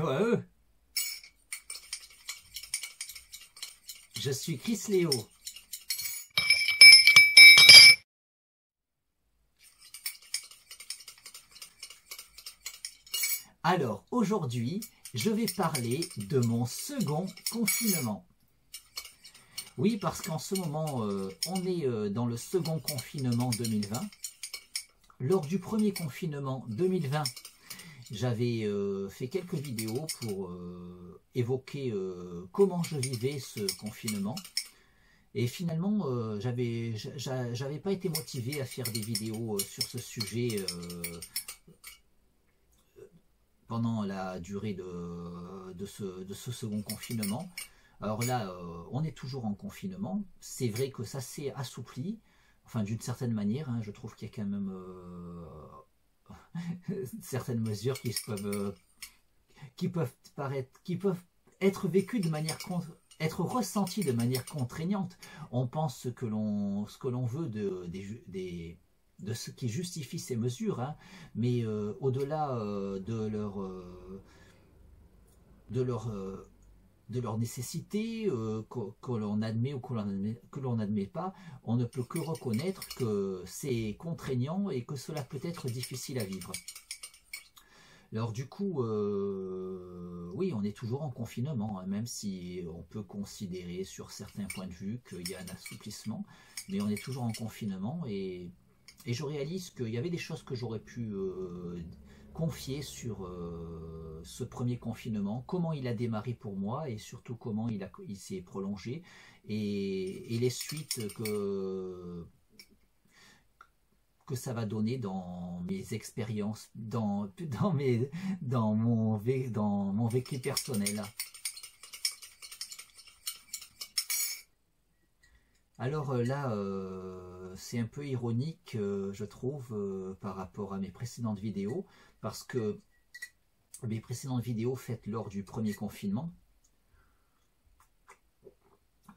coucou à eux. Je suis Chris Léo. Alors, aujourd'hui, je vais parler de mon second confinement. Oui, parce qu'en ce moment, on est dans le second confinement 2020. Lors du premier confinement 2020, j'avais fait quelques vidéos pour évoquer comment je vivais ce confinement. Et finalement, j'avais pas été motivé à faire des vidéos sur ce sujet pendant la durée de ce second confinement. Alors là, on est toujours en confinement. C'est vrai que ça s'est assoupli, enfin d'une certaine manière. Hein, je trouve qu'il y a quand même certaines mesures qui peuvent être vécues de manière être ressenties de manière contraignante. On pense ce que l'on veut de ce qui justifie ces mesures, hein, mais au-delà de leur nécessité, que l'on admet ou que l'on n'admet pas, on ne peut que reconnaître que c'est contraignant et que cela peut être difficile à vivre. Alors du coup, oui, on est toujours en confinement, hein, même si on peut considérer sur certains points de vue qu'il y a un assouplissement, mais on est toujours en confinement et je réalise qu'il y avait des choses que j'aurais pu confier sur ce premier confinement, comment il a démarré pour moi et surtout comment il s'est prolongé et les suites que ça va donner dans mes expériences, dans mon vécu personnel. Alors là, c'est un peu ironique, je trouve, par rapport à mes précédentes vidéos, parce que mes précédentes vidéos faites lors du premier confinement,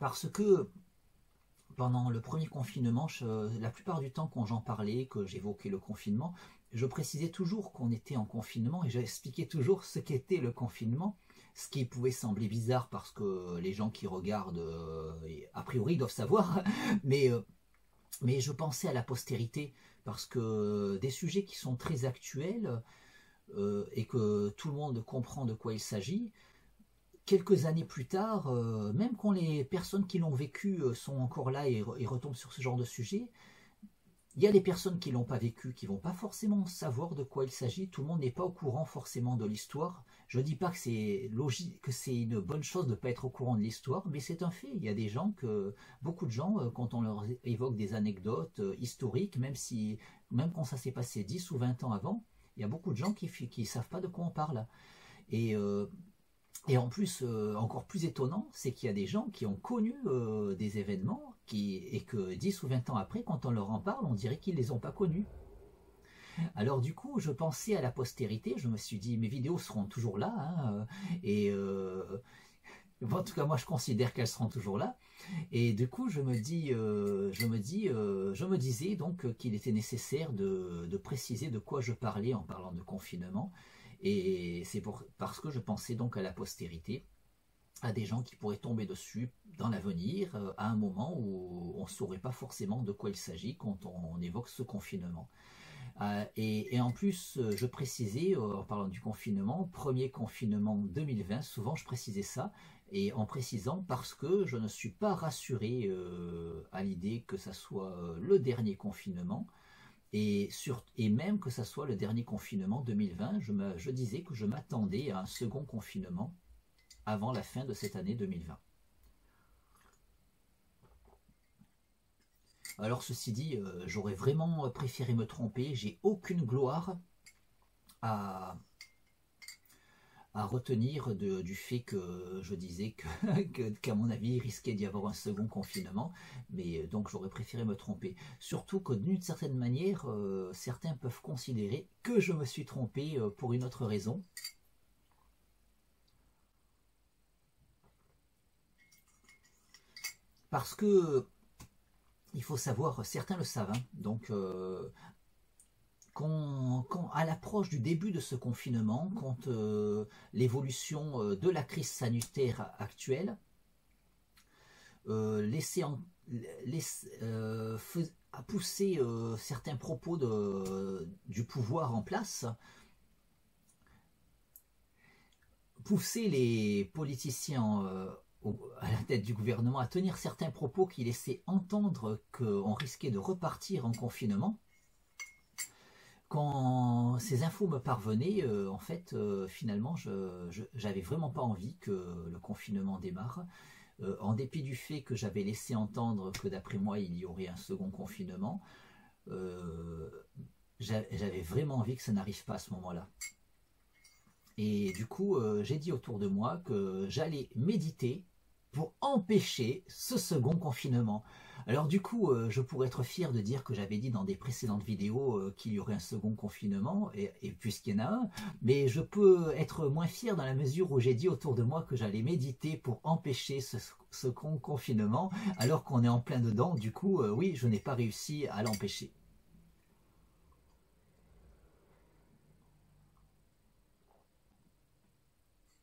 parce que pendant le premier confinement, la plupart du temps quand j'en parlais, que j'évoquais le confinement, je précisais toujours qu'on était en confinement et j'expliquais toujours ce qu'était le confinement, ce qui pouvait sembler bizarre parce que les gens qui regardent, a priori, doivent savoir, mais je pensais à la postérité parce que des sujets qui sont très actuels et que tout le monde comprend de quoi il s'agit, quelques années plus tard, même quand les personnes qui l'ont vécu sont encore là et retombent sur ce genre de sujet, il y a des personnes qui ne l'ont pas vécu, qui ne vont pas forcément savoir de quoi il s'agit. Tout le monde n'est pas au courant forcément de l'histoire. Je ne dis pas que c'est logique, que c'est une bonne chose de ne pas être au courant de l'histoire, mais c'est un fait. Il y a des gens beaucoup de gens, quand on leur évoque des anecdotes historiques, même quand ça s'est passé 10 ou 20 ans avant, il y a beaucoup de gens qui ne savent pas de quoi on parle. Et en plus, encore plus étonnant, c'est qu'il y a des gens qui ont connu des événements et que 10 ou 20 ans après, quand on leur en parle, on dirait qu'ils ne les ont pas connus. Alors du coup, je pensais à la postérité, je me suis dit, mes vidéos seront toujours là, hein, en tout cas, moi je considère qu'elles seront toujours là. Et du coup, je me disais donc qu'il était nécessaire de préciser de quoi je parlais en parlant de confinement. Et c'est parce que je pensais donc à la postérité, à des gens qui pourraient tomber dessus dans l'avenir, à un moment où on ne saurait pas forcément de quoi il s'agit quand on évoque ce confinement. Et en plus, je précisais, en parlant du confinement, premier confinement 2020, souvent je précisais ça, et en précisant parce que je ne suis pas rassuré à l'idée que ça soit le dernier confinement, et même que ça soit le dernier confinement 2020, je disais que je m'attendais à un second confinement avant la fin de cette année 2020. Alors ceci dit, j'aurais vraiment préféré me tromper, j'ai aucune gloire à retenir du fait que je disais qu'à mon avis il risquait d'y avoir un second confinement, mais donc j'aurais préféré me tromper. Surtout que d'une certaine manière, certains peuvent considérer que je me suis trompé pour une autre raison. Parce que, il faut savoir, certains le savent, hein, donc à l'approche du début de ce confinement, quand l'évolution de la crise sanitaire actuelle a poussé certains propos du pouvoir en place, pousser les politiciens à la tête du gouvernement à tenir certains propos qui laissaient entendre qu'on risquait de repartir en confinement. Quand ces infos me parvenaient, en fait, finalement, j'avais vraiment pas envie que le confinement démarre. En dépit du fait que j'avais laissé entendre que d'après moi, il y aurait un second confinement, j'avais vraiment envie que ça n'arrive pas à ce moment-là. Et du coup, j'ai dit autour de moi que j'allais méditer pour empêcher ce second confinement. Alors du coup, je pourrais être fier de dire que j'avais dit dans des précédentes vidéos qu'il y aurait un second confinement, et puisqu'il y en a un, mais je peux être moins fier dans la mesure où j'ai dit autour de moi que j'allais méditer pour empêcher ce second confinement, alors qu'on est en plein dedans. Du coup, oui, je n'ai pas réussi à l'empêcher.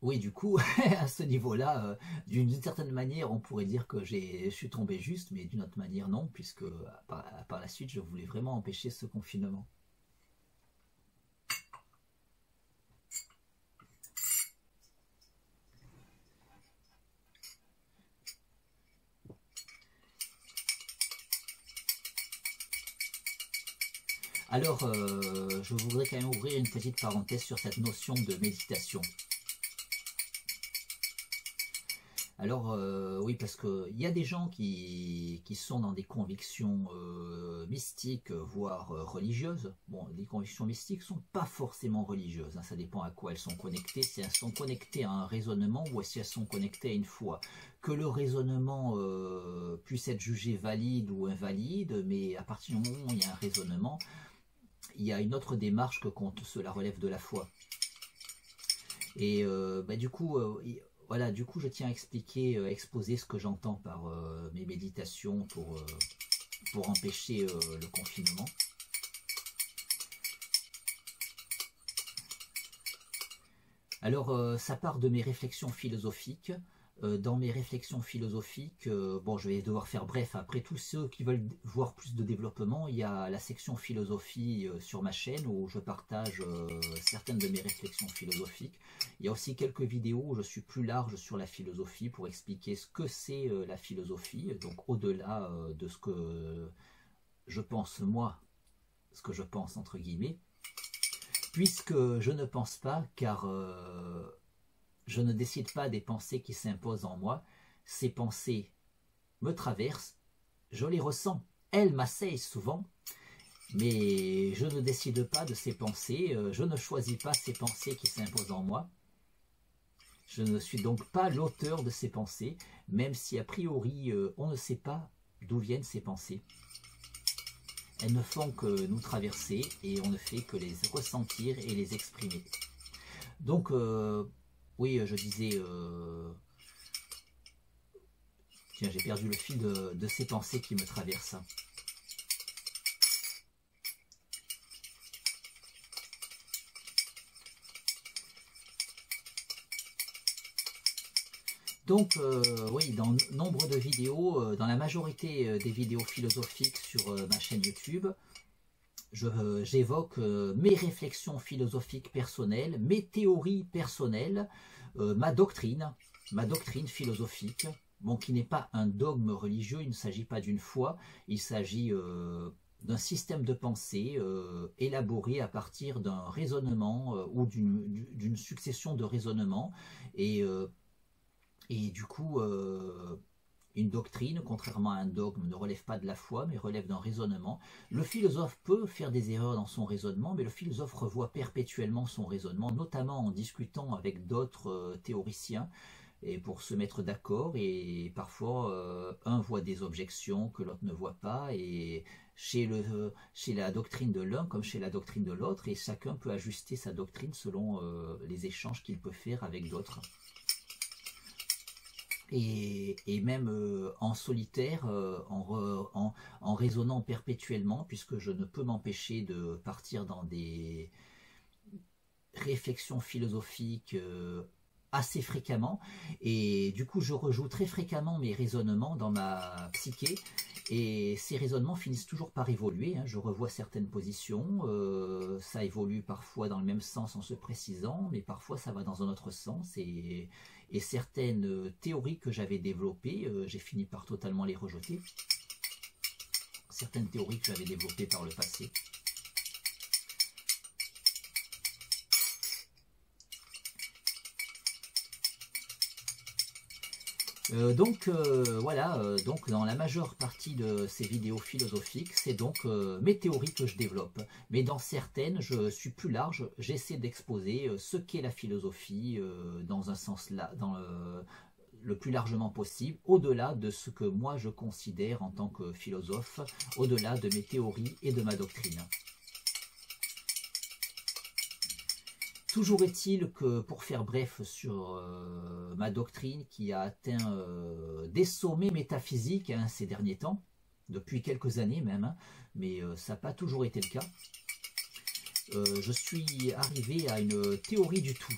Oui, du coup, à ce niveau-là, d'une certaine manière, on pourrait dire que je suis tombé juste, mais d'une autre manière, non, puisque par la suite, je voulais vraiment empêcher ce confinement. Alors, je voudrais quand même ouvrir une petite parenthèse sur cette notion de méditation. Alors, oui, parce qu'il y a des gens qui sont dans des convictions mystiques, voire religieuses. Bon, les convictions mystiques ne sont pas forcément religieuses, hein, ça dépend à quoi elles sont connectées. Si elles sont connectées à un raisonnement ou si elles sont connectées à une foi. Que le raisonnement puisse être jugé valide ou invalide, mais à partir du moment où il y a un raisonnement, il y a une autre démarche que quand cela relève de la foi. Et du coup... voilà, du coup, je tiens à expliquer, exposer ce que j'entends par mes méditations pour empêcher le confinement. Alors, ça part de mes réflexions philosophiques. Dans mes réflexions philosophiques, bon, je vais devoir faire bref. Après, tous ceux qui veulent voir plus de développement, il y a la section philosophie sur ma chaîne où je partage certaines de mes réflexions philosophiques. Il y a aussi quelques vidéos où je suis plus large sur la philosophie pour expliquer ce que c'est la philosophie, donc au-delà de ce que je pense moi, ce que je pense entre guillemets, puisque je ne pense pas, car je ne décide pas des pensées qui s'imposent en moi. Ces pensées me traversent, je les ressens, elles m'assaillent souvent, mais je ne décide pas de ces pensées, je ne choisis pas ces pensées qui s'imposent en moi. Je ne suis donc pas l'auteur de ces pensées, même si a priori on ne sait pas d'où viennent ces pensées. Elles ne font que nous traverser et on ne fait que les ressentir et les exprimer. Donc, oui, je disais... tiens, j'ai perdu le fil de ces pensées qui me traversent. Donc, oui, dans nombre de vidéos, dans la majorité des vidéos philosophiques sur ma chaîne YouTube, j'évoque mes réflexions philosophiques personnelles, mes théories personnelles, ma doctrine philosophique, bon, qui n'est pas un dogme religieux, il ne s'agit pas d'une foi, il s'agit d'un système de pensée élaboré à partir d'un raisonnement ou d'une succession de raisonnements, et du coup, une doctrine, contrairement à un dogme, ne relève pas de la foi, mais relève d'un raisonnement. Le philosophe peut faire des erreurs dans son raisonnement, mais le philosophe revoit perpétuellement son raisonnement, notamment en discutant avec d'autres théoriciens, et pour se mettre d'accord, et parfois un voit des objections que l'autre ne voit pas, et chez la doctrine de l'un comme chez la doctrine de l'autre, et chacun peut ajuster sa doctrine selon les échanges qu'il peut faire avec d'autres. et même en solitaire, en raisonnant perpétuellement, puisque je ne peux m'empêcher de partir dans des réflexions philosophiques assez fréquemment, et du coup je rejoue très fréquemment mes raisonnements dans ma psyché, et ces raisonnements finissent toujours par évoluer, hein. Je revois certaines positions, ça évolue parfois dans le même sens en se précisant, mais parfois ça va dans un autre sens, et certaines théories que j'avais développées, j'ai fini par totalement les rejeter, certaines théories que j'avais développées par le passé. Voilà, donc dans la majeure partie de ces vidéos philosophiques, c'est donc mes théories que je développe. Mais dans certaines, je suis plus large, j'essaie d'exposer ce qu'est la philosophie dans un sens là, dans le plus largement possible, au-delà de ce que moi je considère en tant que philosophe, au-delà de mes théories et de ma doctrine. Toujours est-il que, pour faire bref sur ma doctrine qui a atteint des sommets métaphysiques hein, ces derniers temps, depuis quelques années même, hein, mais ça n'a pas toujours été le cas, je suis arrivé à une théorie du tout.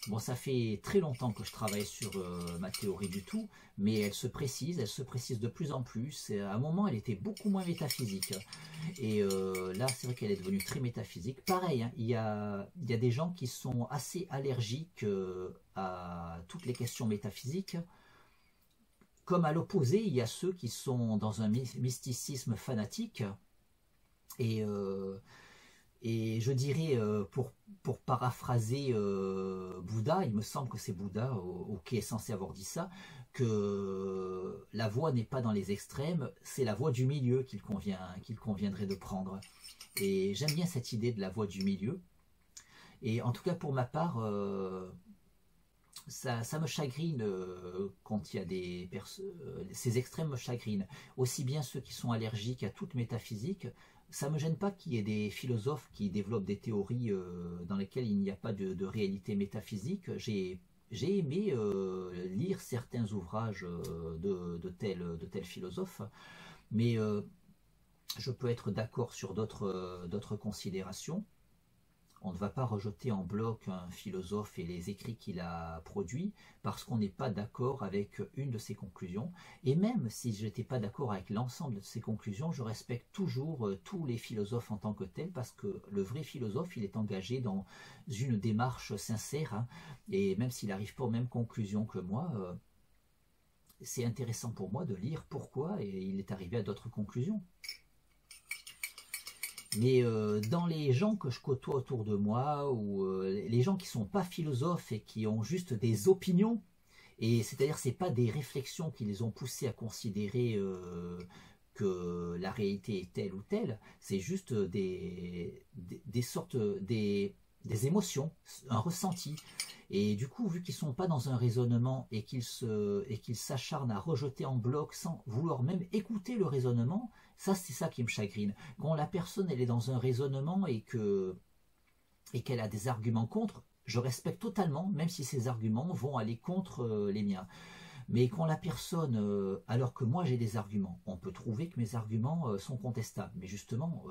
Bon, ça fait très longtemps que je travaille sur ma théorie du tout, mais elle se précise de plus en plus. Et à un moment, elle était beaucoup moins métaphysique. Et là, c'est vrai qu'elle est devenue très métaphysique. Pareil, hein, il y a des gens qui sont assez allergiques à toutes les questions métaphysiques. Comme à l'opposé, il y a ceux qui sont dans un mysticisme fanatique. Et je dirais, pour paraphraser Bouddha, il me semble que c'est Bouddha qui est censé avoir dit ça, que la voie n'est pas dans les extrêmes, c'est la voie du milieu qu'il conviendrait de prendre. Et j'aime bien cette idée de la voie du milieu. Et en tout cas, pour ma part, ça me chagrine quand il y a des ces extrêmes me chagrinent. Aussi bien ceux qui sont allergiques à toute métaphysique. Ça ne me gêne pas qu'il y ait des philosophes qui développent des théories dans lesquelles il n'y a pas de réalité métaphysique. J'ai aimé lire certains ouvrages de tels philosophes, mais je peux être d'accord sur d'autres considérations. On ne va pas rejeter en bloc un philosophe et les écrits qu'il a produits parce qu'on n'est pas d'accord avec une de ses conclusions. Et même si je n'étais pas d'accord avec l'ensemble de ses conclusions, je respecte toujours tous les philosophes en tant que tels parce que le vrai philosophe, il est engagé dans une démarche sincère. Hein, et même s'il n'arrive pas aux mêmes conclusions que moi, c'est intéressant pour moi de lire pourquoi et il est arrivé à d'autres conclusions. Mais dans les gens que je côtoie autour de moi, ou les gens qui ne sont pas philosophes et qui ont juste des opinions, et c'est-à-dire c'est pas des réflexions qui les ont poussés à considérer que la réalité est telle ou telle, c'est juste des sortes, des émotions, un ressenti. Et du coup, vu qu'ils ne sont pas dans un raisonnement et qu'ils s'acharnent à rejeter en bloc sans vouloir même écouter le raisonnement, ça c'est ça qui me chagrine. Quand la personne elle est dans un raisonnement et qu'elle a des arguments contre, je respecte totalement, même si ces arguments vont aller contre les miens. Mais quand la personne, alors que moi j'ai des arguments, on peut trouver que mes arguments sont contestables. Mais justement,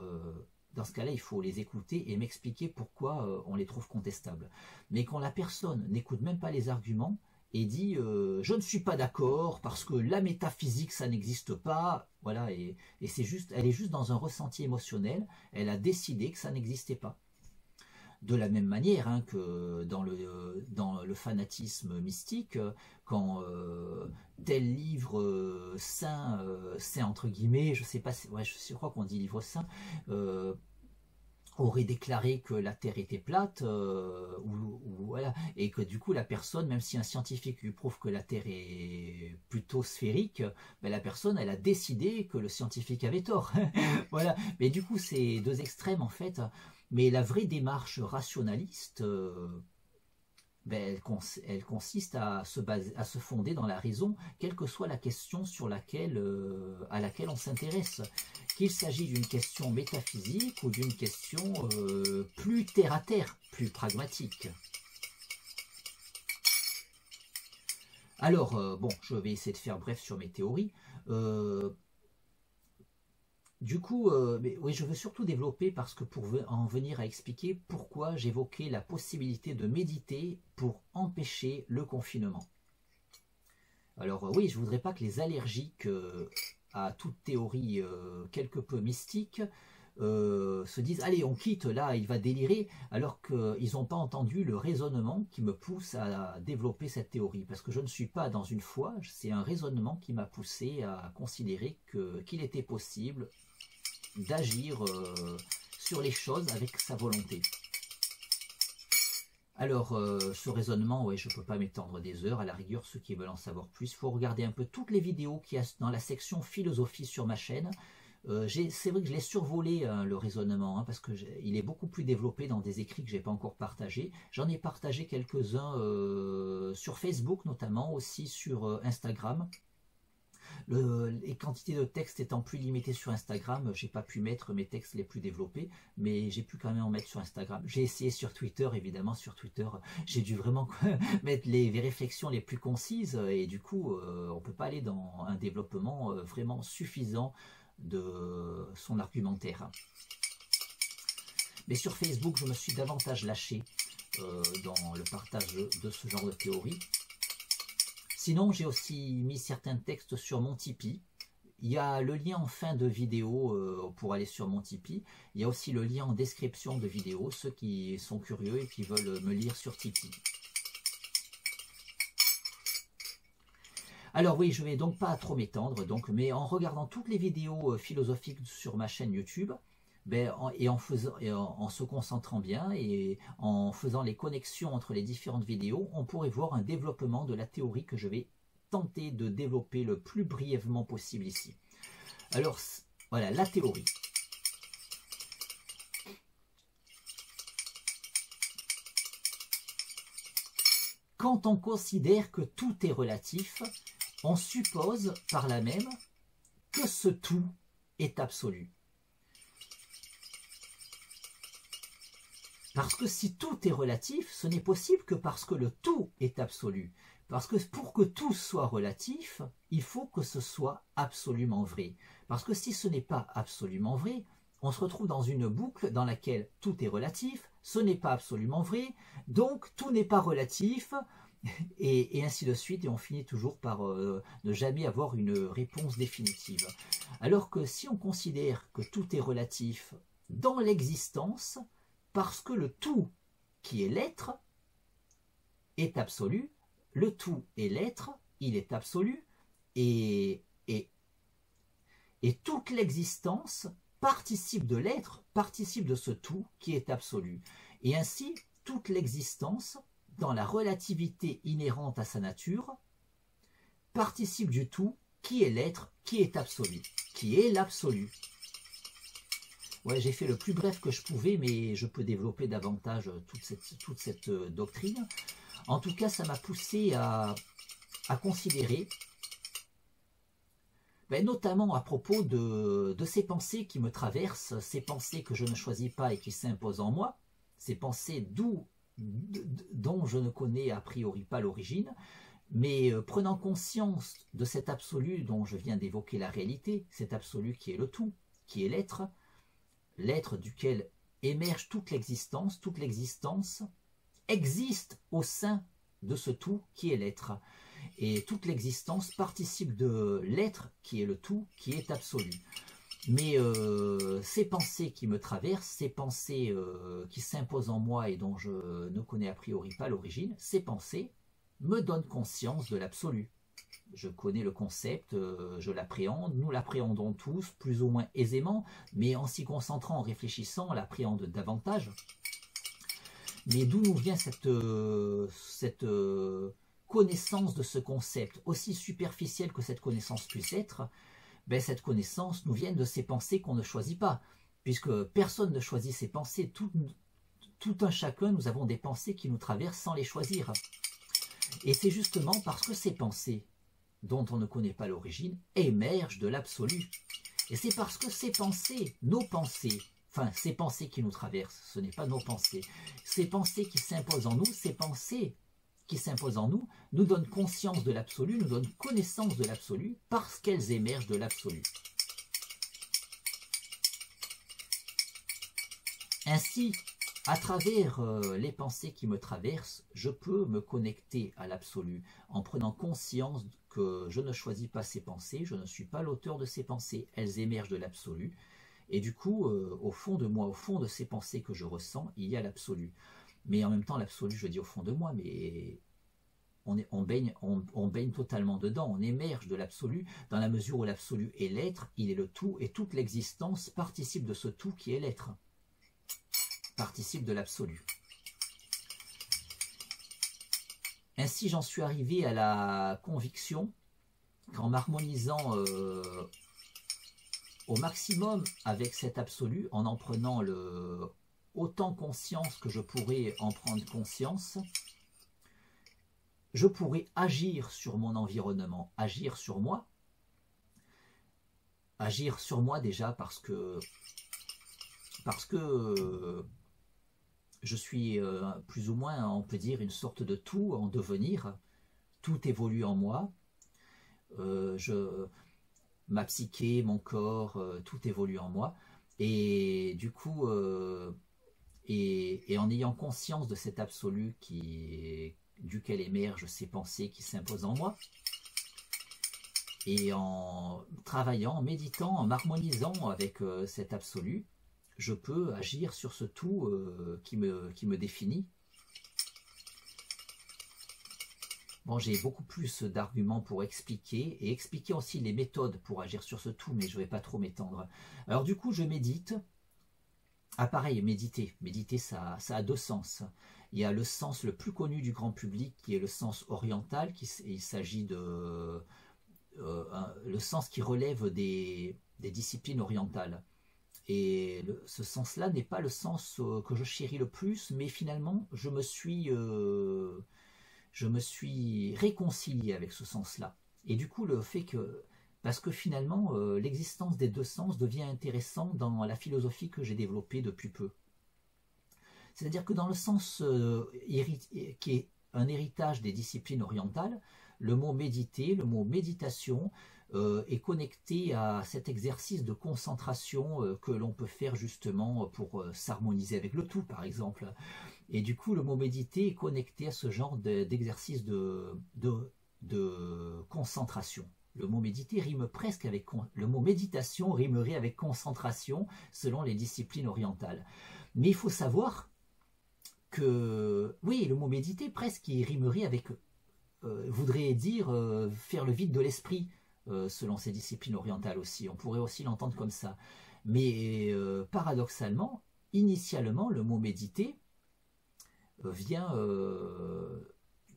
dans ce cas-là, il faut les écouter et m'expliquer pourquoi on les trouve contestables. Mais quand la personne n'écoute même pas les arguments et dit je ne suis pas d'accord parce que la métaphysique ça n'existe pas, voilà, et c'est juste, elle est juste dans un ressenti émotionnel, elle a décidé que ça n'existait pas. De la même manière hein, que dans le fanatisme mystique, quand tel livre saint, saint entre guillemets, je sais pas, ouais, je crois qu'on dit livre saint, aurait déclaré que la Terre était plate, voilà, et que du coup la personne, même si un scientifique lui prouve que la Terre est plutôt sphérique, ben, la personne elle a décidé que le scientifique avait tort. Voilà, mais du coup c'est deux extrêmes en fait. Mais la vraie démarche rationaliste, ben, elle consiste à se fonder dans la raison, quelle que soit la question à laquelle on s'intéresse. Qu'il s'agit d'une question métaphysique ou d'une question plus terre-à-terre, plus pragmatique. Alors, bon, je vais essayer de faire bref sur mes théories. Du coup, mais oui, je veux surtout développer parce que pour en venir à expliquer pourquoi j'évoquais la possibilité de méditer pour empêcher le confinement. Alors oui, je ne voudrais pas que les allergiques à toute théorie quelque peu mystique se disent allez on quitte là, il va délirer, alors qu'ils n'ont pas entendu le raisonnement qui me pousse à développer cette théorie, parce que je ne suis pas dans une foi, c'est un raisonnement qui m'a poussé à considérer qu'il était possible d'agir sur les choses avec sa volonté. Alors, ce raisonnement, ouais, je ne peux pas m'étendre des heures. À la rigueur, ceux qui veulent en savoir plus, il faut regarder un peu toutes les vidéos qu'il y a dans la section philosophie sur ma chaîne. C'est vrai que je l'ai survolé, le raisonnement, hein, parce qu'il est beaucoup plus développé dans des écrits que je n'ai pas encore partagés. J'en ai partagé quelques-uns sur Facebook, notamment, aussi sur Instagram. Les quantités de textes étant plus limitées sur Instagram, j'ai pas pu mettre mes textes les plus développés, mais j'ai pu quand même en mettre sur Instagram. J'ai essayé sur Twitter, évidemment, sur Twitter, j'ai dû vraiment mettre les réflexions les plus concises, et du coup, on peut pas aller dans un développement vraiment suffisant de son argumentaire. Mais sur Facebook, je me suis davantage lâché dans le partage de ce genre de théorie. Sinon, j'ai aussi mis certains textes sur mon Tipeee. Il y a le lien en fin de vidéo pour aller sur mon Tipeee. Il y a aussi le lien en description de vidéo, ceux qui sont curieux et qui veulent me lire sur Tipeee. Alors oui, je ne vais donc pas trop m'étendre, mais en regardant toutes les vidéos philosophiques sur ma chaîne YouTube, en se concentrant bien et en faisant les connexions entre les différentes vidéos, on pourrait voir un développement de la théorie que je vais tenter de développer le plus brièvement possible ici. Alors voilà, la théorie. Quand on considère que tout est relatif, on suppose par là même que ce tout est absolu. Parce que si tout est relatif, ce n'est possible que parce que le tout est absolu. Parce que pour que tout soit relatif, il faut que ce soit absolument vrai. Parce que si ce n'est pas absolument vrai, on se retrouve dans une boucle dans laquelle tout est relatif, ce n'est pas absolument vrai, donc tout n'est pas relatif, et ainsi de suite, et on finit toujours par ne jamais avoir une réponse définitive. Alors que si on considère que tout est relatif dans l'existence, parce que le tout qui est l'être est absolu, le tout est l'être, il est absolu, et toute l'existence participe de l'être, participe de ce tout qui est absolu. Et ainsi, toute l'existence, dans la relativité inhérente à sa nature, participe du tout qui est l'être, qui est absolu, qui est l'absolu. Ouais, j'ai fait le plus bref que je pouvais, mais je peux développer davantage toute cette doctrine. En tout cas, ça m'a poussé à considérer, notamment à propos de ces pensées qui me traversent, ces pensées que je ne choisis pas et qui s'imposent en moi, ces pensées dont je ne connais a priori pas l'origine, mais prenant conscience de cet absolu dont je viens d'évoquer la réalité, cet absolu qui est le tout, qui est l'être, l'être duquel émerge toute l'existence existe au sein de ce tout qui est l'être. Et toute l'existence participe de l'être qui est le tout, qui est absolu. Mais ces pensées qui me traversent, ces pensées qui s'imposent en moi et dont je ne connais a priori pas l'origine, ces pensées me donnent conscience de l'absolu. Je connais le concept, je l'appréhende, nous l'appréhendons tous plus ou moins aisément, mais en s'y concentrant, en réfléchissant, on l'appréhende davantage. Mais d'où nous vient cette connaissance de ce concept, aussi superficielle que cette connaissance puisse être? Cette connaissance nous vient de ces pensées qu'on ne choisit pas, puisque personne ne choisit ses pensées, tout un chacun, nous avons des pensées qui nous traversent sans les choisir. Et c'est justement parce que ces pensées, dont on ne connaît pas l'origine, émergent de l'absolu. Et c'est parce que ces pensées, nos pensées, enfin ces pensées qui nous traversent, ce n'est pas nos pensées, ces pensées qui s'imposent en nous, ces pensées qui s'imposent en nous, nous donnent conscience de l'absolu, nous donnent connaissance de l'absolu, parce qu'elles émergent de l'absolu. Ainsi, à travers les pensées qui me traversent, je peux me connecter à l'absolu en prenant conscience que je ne choisis pas ces pensées, je ne suis pas l'auteur de ces pensées, elles émergent de l'absolu. Et du coup, au fond de moi, au fond de ces pensées que je ressens, il y a l'absolu. Mais en même temps, l'absolu, je dis au fond de moi, mais on baigne totalement dedans, on émerge de l'absolu, dans la mesure où l'absolu est l'être, il est le tout, et toute l'existence participe de ce tout qui est l'être, participe de l'absolu. Ainsi, j'en suis arrivé à la conviction qu'en m'harmonisant au maximum avec cet absolu, en prenant autant conscience que je pourrais en prendre conscience, je pourrais agir sur mon environnement, agir sur moi déjà parce que je suis plus ou moins, on peut dire, une sorte de tout en devenir, tout évolue en moi, ma psyché, mon corps, tout évolue en moi, et du coup, et en ayant conscience de cet absolu duquel émergent ces pensées qui s'imposent en moi, et en travaillant, en méditant, en m'harmonisant avec cet absolu, je peux agir sur ce tout qui me définit. Bon, j'ai beaucoup plus d'arguments pour expliquer, et expliquer aussi les méthodes pour agir sur ce tout, mais je ne vais pas trop m'étendre. Alors du coup, je médite. Ah pareil, méditer. Méditer, ça a deux sens. Il y a le sens le plus connu du grand public, qui est le sens oriental, il s'agit de... le sens qui relève des disciplines orientales. Et ce sens-là n'est pas le sens que je chéris le plus, mais finalement, je me suis réconcilié avec ce sens-là. Et du coup, le fait que... Parce que finalement, l'existence des deux sens devient intéressante dans la philosophie que j'ai développée depuis peu. C'est-à-dire que dans le sens qui est un héritage des disciplines orientales, le mot méditer, le mot méditation est connecté à cet exercice de concentration que l'on peut faire justement pour s'harmoniser avec le tout, par exemple. Et du coup, le mot méditer est connecté à ce genre d'exercice de concentration. Le mot méditer rime presque avec... Le mot méditation rimerait avec concentration selon les disciplines orientales. Mais il faut savoir que... Oui, le mot méditer presque il rimerait avec... voudrait dire faire le vide de l'esprit, selon ces disciplines orientales aussi. On pourrait aussi l'entendre comme ça. Mais paradoxalement, initialement, le mot méditer vient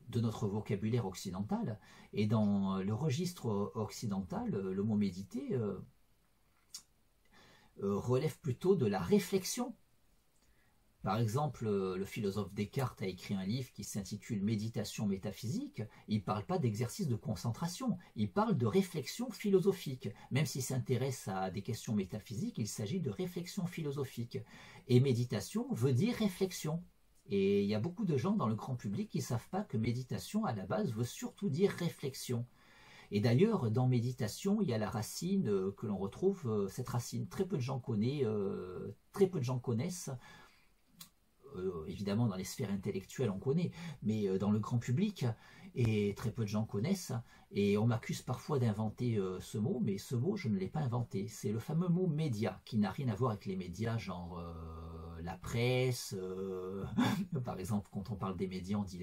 de notre vocabulaire occidental. Et dans le registre occidental, le mot méditer relève plutôt de la réflexion. Par exemple, le philosophe Descartes a écrit un livre qui s'intitule « Méditation métaphysique ». Il ne parle pas d'exercice de concentration, il parle de réflexion philosophique. Même s'il s'intéresse à des questions métaphysiques, il s'agit de réflexion philosophique. Et méditation veut dire réflexion. Et il y a beaucoup de gens dans le grand public qui ne savent pas que méditation, à la base, veut surtout dire réflexion. Et d'ailleurs, dans méditation, il y a la racine que l'on retrouve, cette racine, très peu de gens connaissent. Évidemment, dans les sphères intellectuelles, on connaît, mais dans le grand public, et très peu de gens connaissent. Et on m'accuse parfois d'inventer ce mot, mais ce mot, je ne l'ai pas inventé. C'est le fameux mot média, qui n'a rien à voir avec les médias, genre la presse. Par exemple, quand on parle des médias, on dit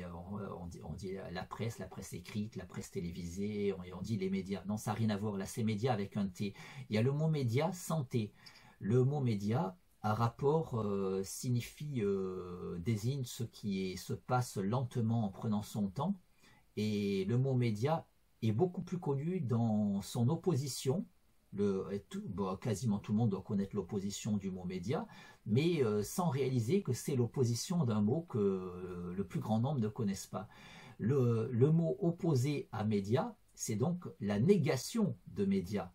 la presse écrite, la presse télévisée, on dit les médias. Non, ça n'a rien à voir. Là, c'est média avec un T. Il y a le mot média sans T. Le mot média, à rapport, désigne ce qui se passe lentement en prenant son temps. Et le mot média est beaucoup plus connu dans son opposition. Quasiment tout le monde doit connaître l'opposition du mot média, mais sans réaliser que c'est l'opposition d'un mot que le plus grand nombre ne connaissent pas. Le mot opposé à média, c'est donc la négation de média.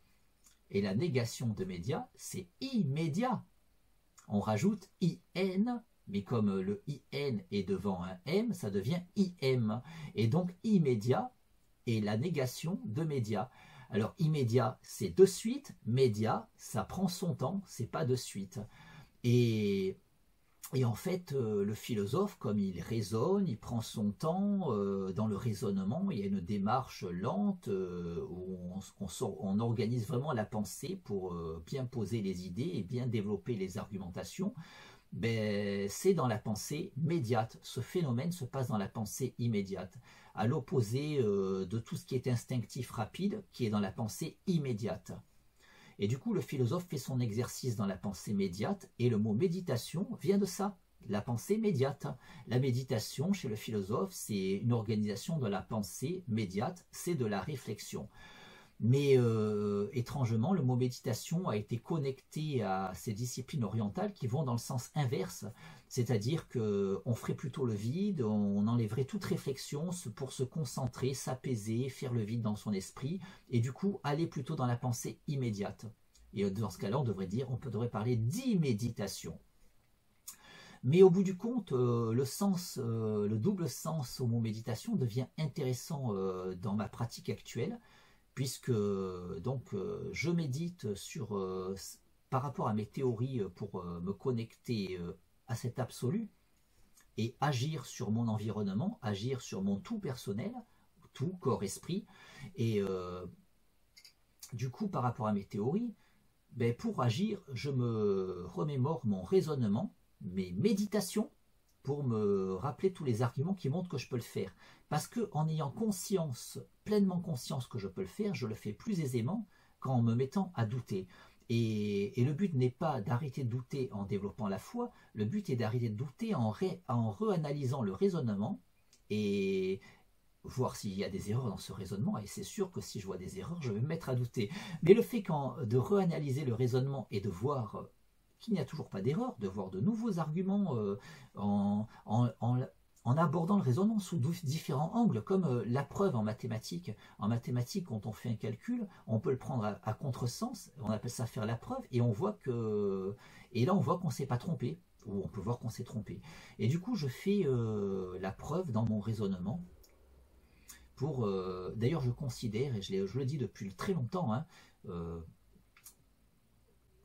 Et la négation de média, c'est immédiat. On rajoute IN mais comme le IN est devant un M, ça devient IM. Et donc immédiat est la négation de média. Alors immédiat, c'est de suite, média, ça prend son temps, c'est pas de suite. Et en fait, le philosophe, comme il raisonne, il prend son temps dans le raisonnement, il y a une démarche lente où on organise vraiment la pensée pour bien poser les idées et bien développer les argumentations. Ben, c'est dans la pensée médiate. Ce phénomène se passe dans la pensée immédiate, à l'opposé de tout ce qui est instinctif rapide, qui est dans la pensée immédiate. Et du coup, le philosophe fait son exercice dans la pensée médiate, et le mot méditation vient de ça, la pensée médiate. La méditation, chez le philosophe, c'est une organisation de la pensée médiate, c'est de la réflexion. Mais étrangement, le mot méditation a été connecté à ces disciplines orientales qui vont dans le sens inverse, c'est-à-dire qu'on ferait plutôt le vide, on enlèverait toute réflexion pour se concentrer, s'apaiser, faire le vide dans son esprit, et du coup aller plutôt dans la pensée immédiate. Et dans ce cas-là, on devrait parler d'imméditation. Mais au bout du compte, le double sens au mot méditation devient intéressant dans ma pratique actuelle, puisque donc je médite par rapport à mes théories pour me connecter à cet absolu et agir sur mon environnement, agir sur mon tout personnel, tout corps-esprit. Et du coup, par rapport à mes théories, ben, pour agir, je me remémore mon raisonnement, mes méditations, pour me rappeler tous les arguments qui montrent que je peux le faire. Parce qu'en ayant conscience, pleinement conscience que je peux le faire, je le fais plus aisément qu'en me mettant à douter. Et le but n'est pas d'arrêter de douter en développant la foi, le but est d'arrêter de douter en réanalysant le raisonnement et voir s'il y a des erreurs dans ce raisonnement. Et c'est sûr que si je vois des erreurs, je vais me mettre à douter. Mais le fait de réanalyser le raisonnement et de voir qu'il n'y a toujours pas d'erreur, de voir de nouveaux arguments en abordant le raisonnement sous différents angles, comme la preuve en mathématiques. En mathématiques, quand on fait un calcul, on peut le prendre à contresens, on appelle ça faire la preuve, et là on voit qu'on ne s'est pas trompé, ou on peut voir qu'on s'est trompé. Et du coup, je fais la preuve dans mon raisonnement. D'ailleurs, je considère, et je le dis depuis très longtemps, hein,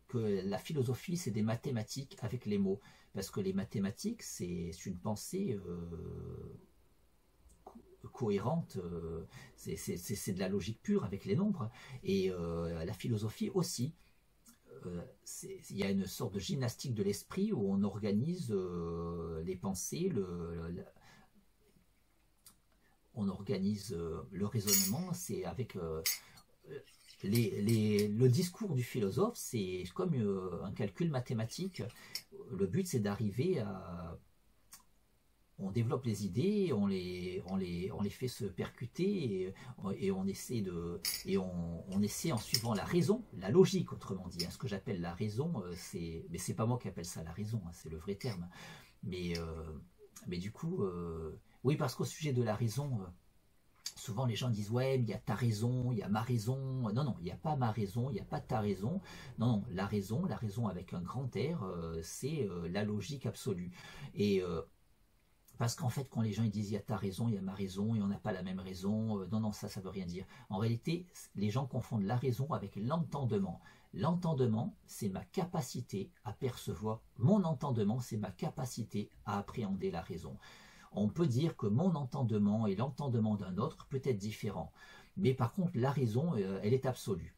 que la philosophie, c'est des mathématiques avec les mots. Parce que les mathématiques, c'est une pensée cohérente, c'est de la logique pure avec les nombres. Et la philosophie aussi. Il y a une sorte de gymnastique de l'esprit où on organise les pensées, on organise le raisonnement, c'est avec... le discours du philosophe, c'est comme un calcul mathématique. Le but, c'est d'arriver à... On développe les idées, on les fait se percuter et on essaie on essaie en suivant la raison, la logique autrement dit. Hein. Ce que j'appelle la raison, mais c'est pas moi qui appelle ça la raison, hein, c'est le vrai terme. Mais du coup, oui, parce qu'au sujet de la raison... souvent les gens disent ouais, mais il y a ta raison, il y a ma raison. Non, non, il n'y a pas ma raison, il n'y a pas ta raison. Non, non, la raison avec un grand R, c'est la logique absolue. Et parce qu'en fait, quand les gens ils disent il y a ta raison, il y a ma raison, et on n'a pas la même raison, non, non, ça veut rien dire. En réalité, les gens confondent la raison avec l'entendement. L'entendement, c'est ma capacité à percevoir. Mon entendement, c'est ma capacité à appréhender la raison. On peut dire que mon entendement et l'entendement d'un autre peut être différent. Mais par contre, la raison, elle est absolue.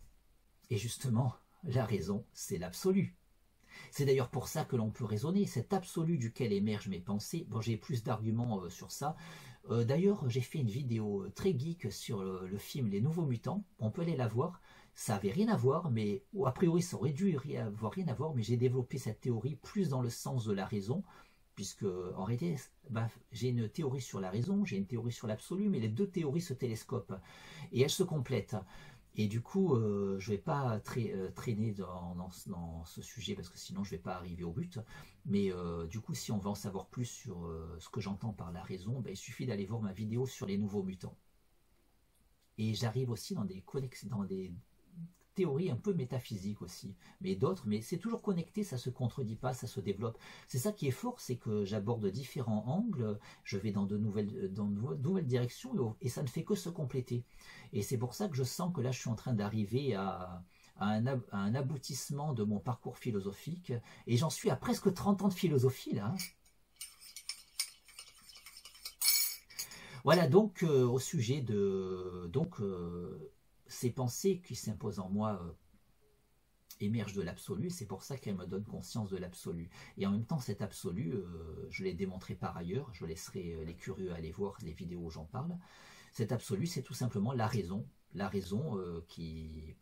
Et justement, la raison, c'est l'absolu. C'est d'ailleurs pour ça que l'on peut raisonner, cet absolu duquel émergent mes pensées. Bon, j'ai plus d'arguments sur ça. D'ailleurs, j'ai fait une vidéo très geek sur le film Les Nouveaux Mutants. On peut aller la voir. Ça n'avait rien à voir, mais a priori, ça aurait dû avoir rien à voir, mais j'ai développé cette théorie plus dans le sens de la raison. Puisque en réalité, j'ai une théorie sur la raison, j'ai une théorie sur l'absolu, mais les deux théories se télescopent et elles se complètent. Et du coup, je ne vais pas traîner dans ce sujet parce que sinon je ne vais pas arriver au but. Mais du coup, si on veut en savoir plus sur ce que j'entends par la raison, il suffit d'aller voir ma vidéo sur les nouveaux mutants. Et j'arrive aussi dans des théorie un peu métaphysique aussi, mais d'autres, mais c'est toujours connecté, ça se contredit pas, ça se développe. C'est ça qui est fort, c'est que j'aborde différents angles, je vais dans de nouvelles directions, et ça ne fait que se compléter. Et c'est pour ça que je sens que là, je suis en train d'arriver à un aboutissement de mon parcours philosophique, et j'en suis à presque 30 ans de philosophie, là. Voilà, donc, au sujet de... Donc, ces pensées qui s'imposent en moi émergent de l'absolu, c'est pour ça qu'elles me donnent conscience de l'absolu. Et en même temps, cet absolu, je l'ai démontré par ailleurs, je laisserai les curieux aller voir les vidéos où j'en parle. Cet absolu, c'est tout simplement la raison qui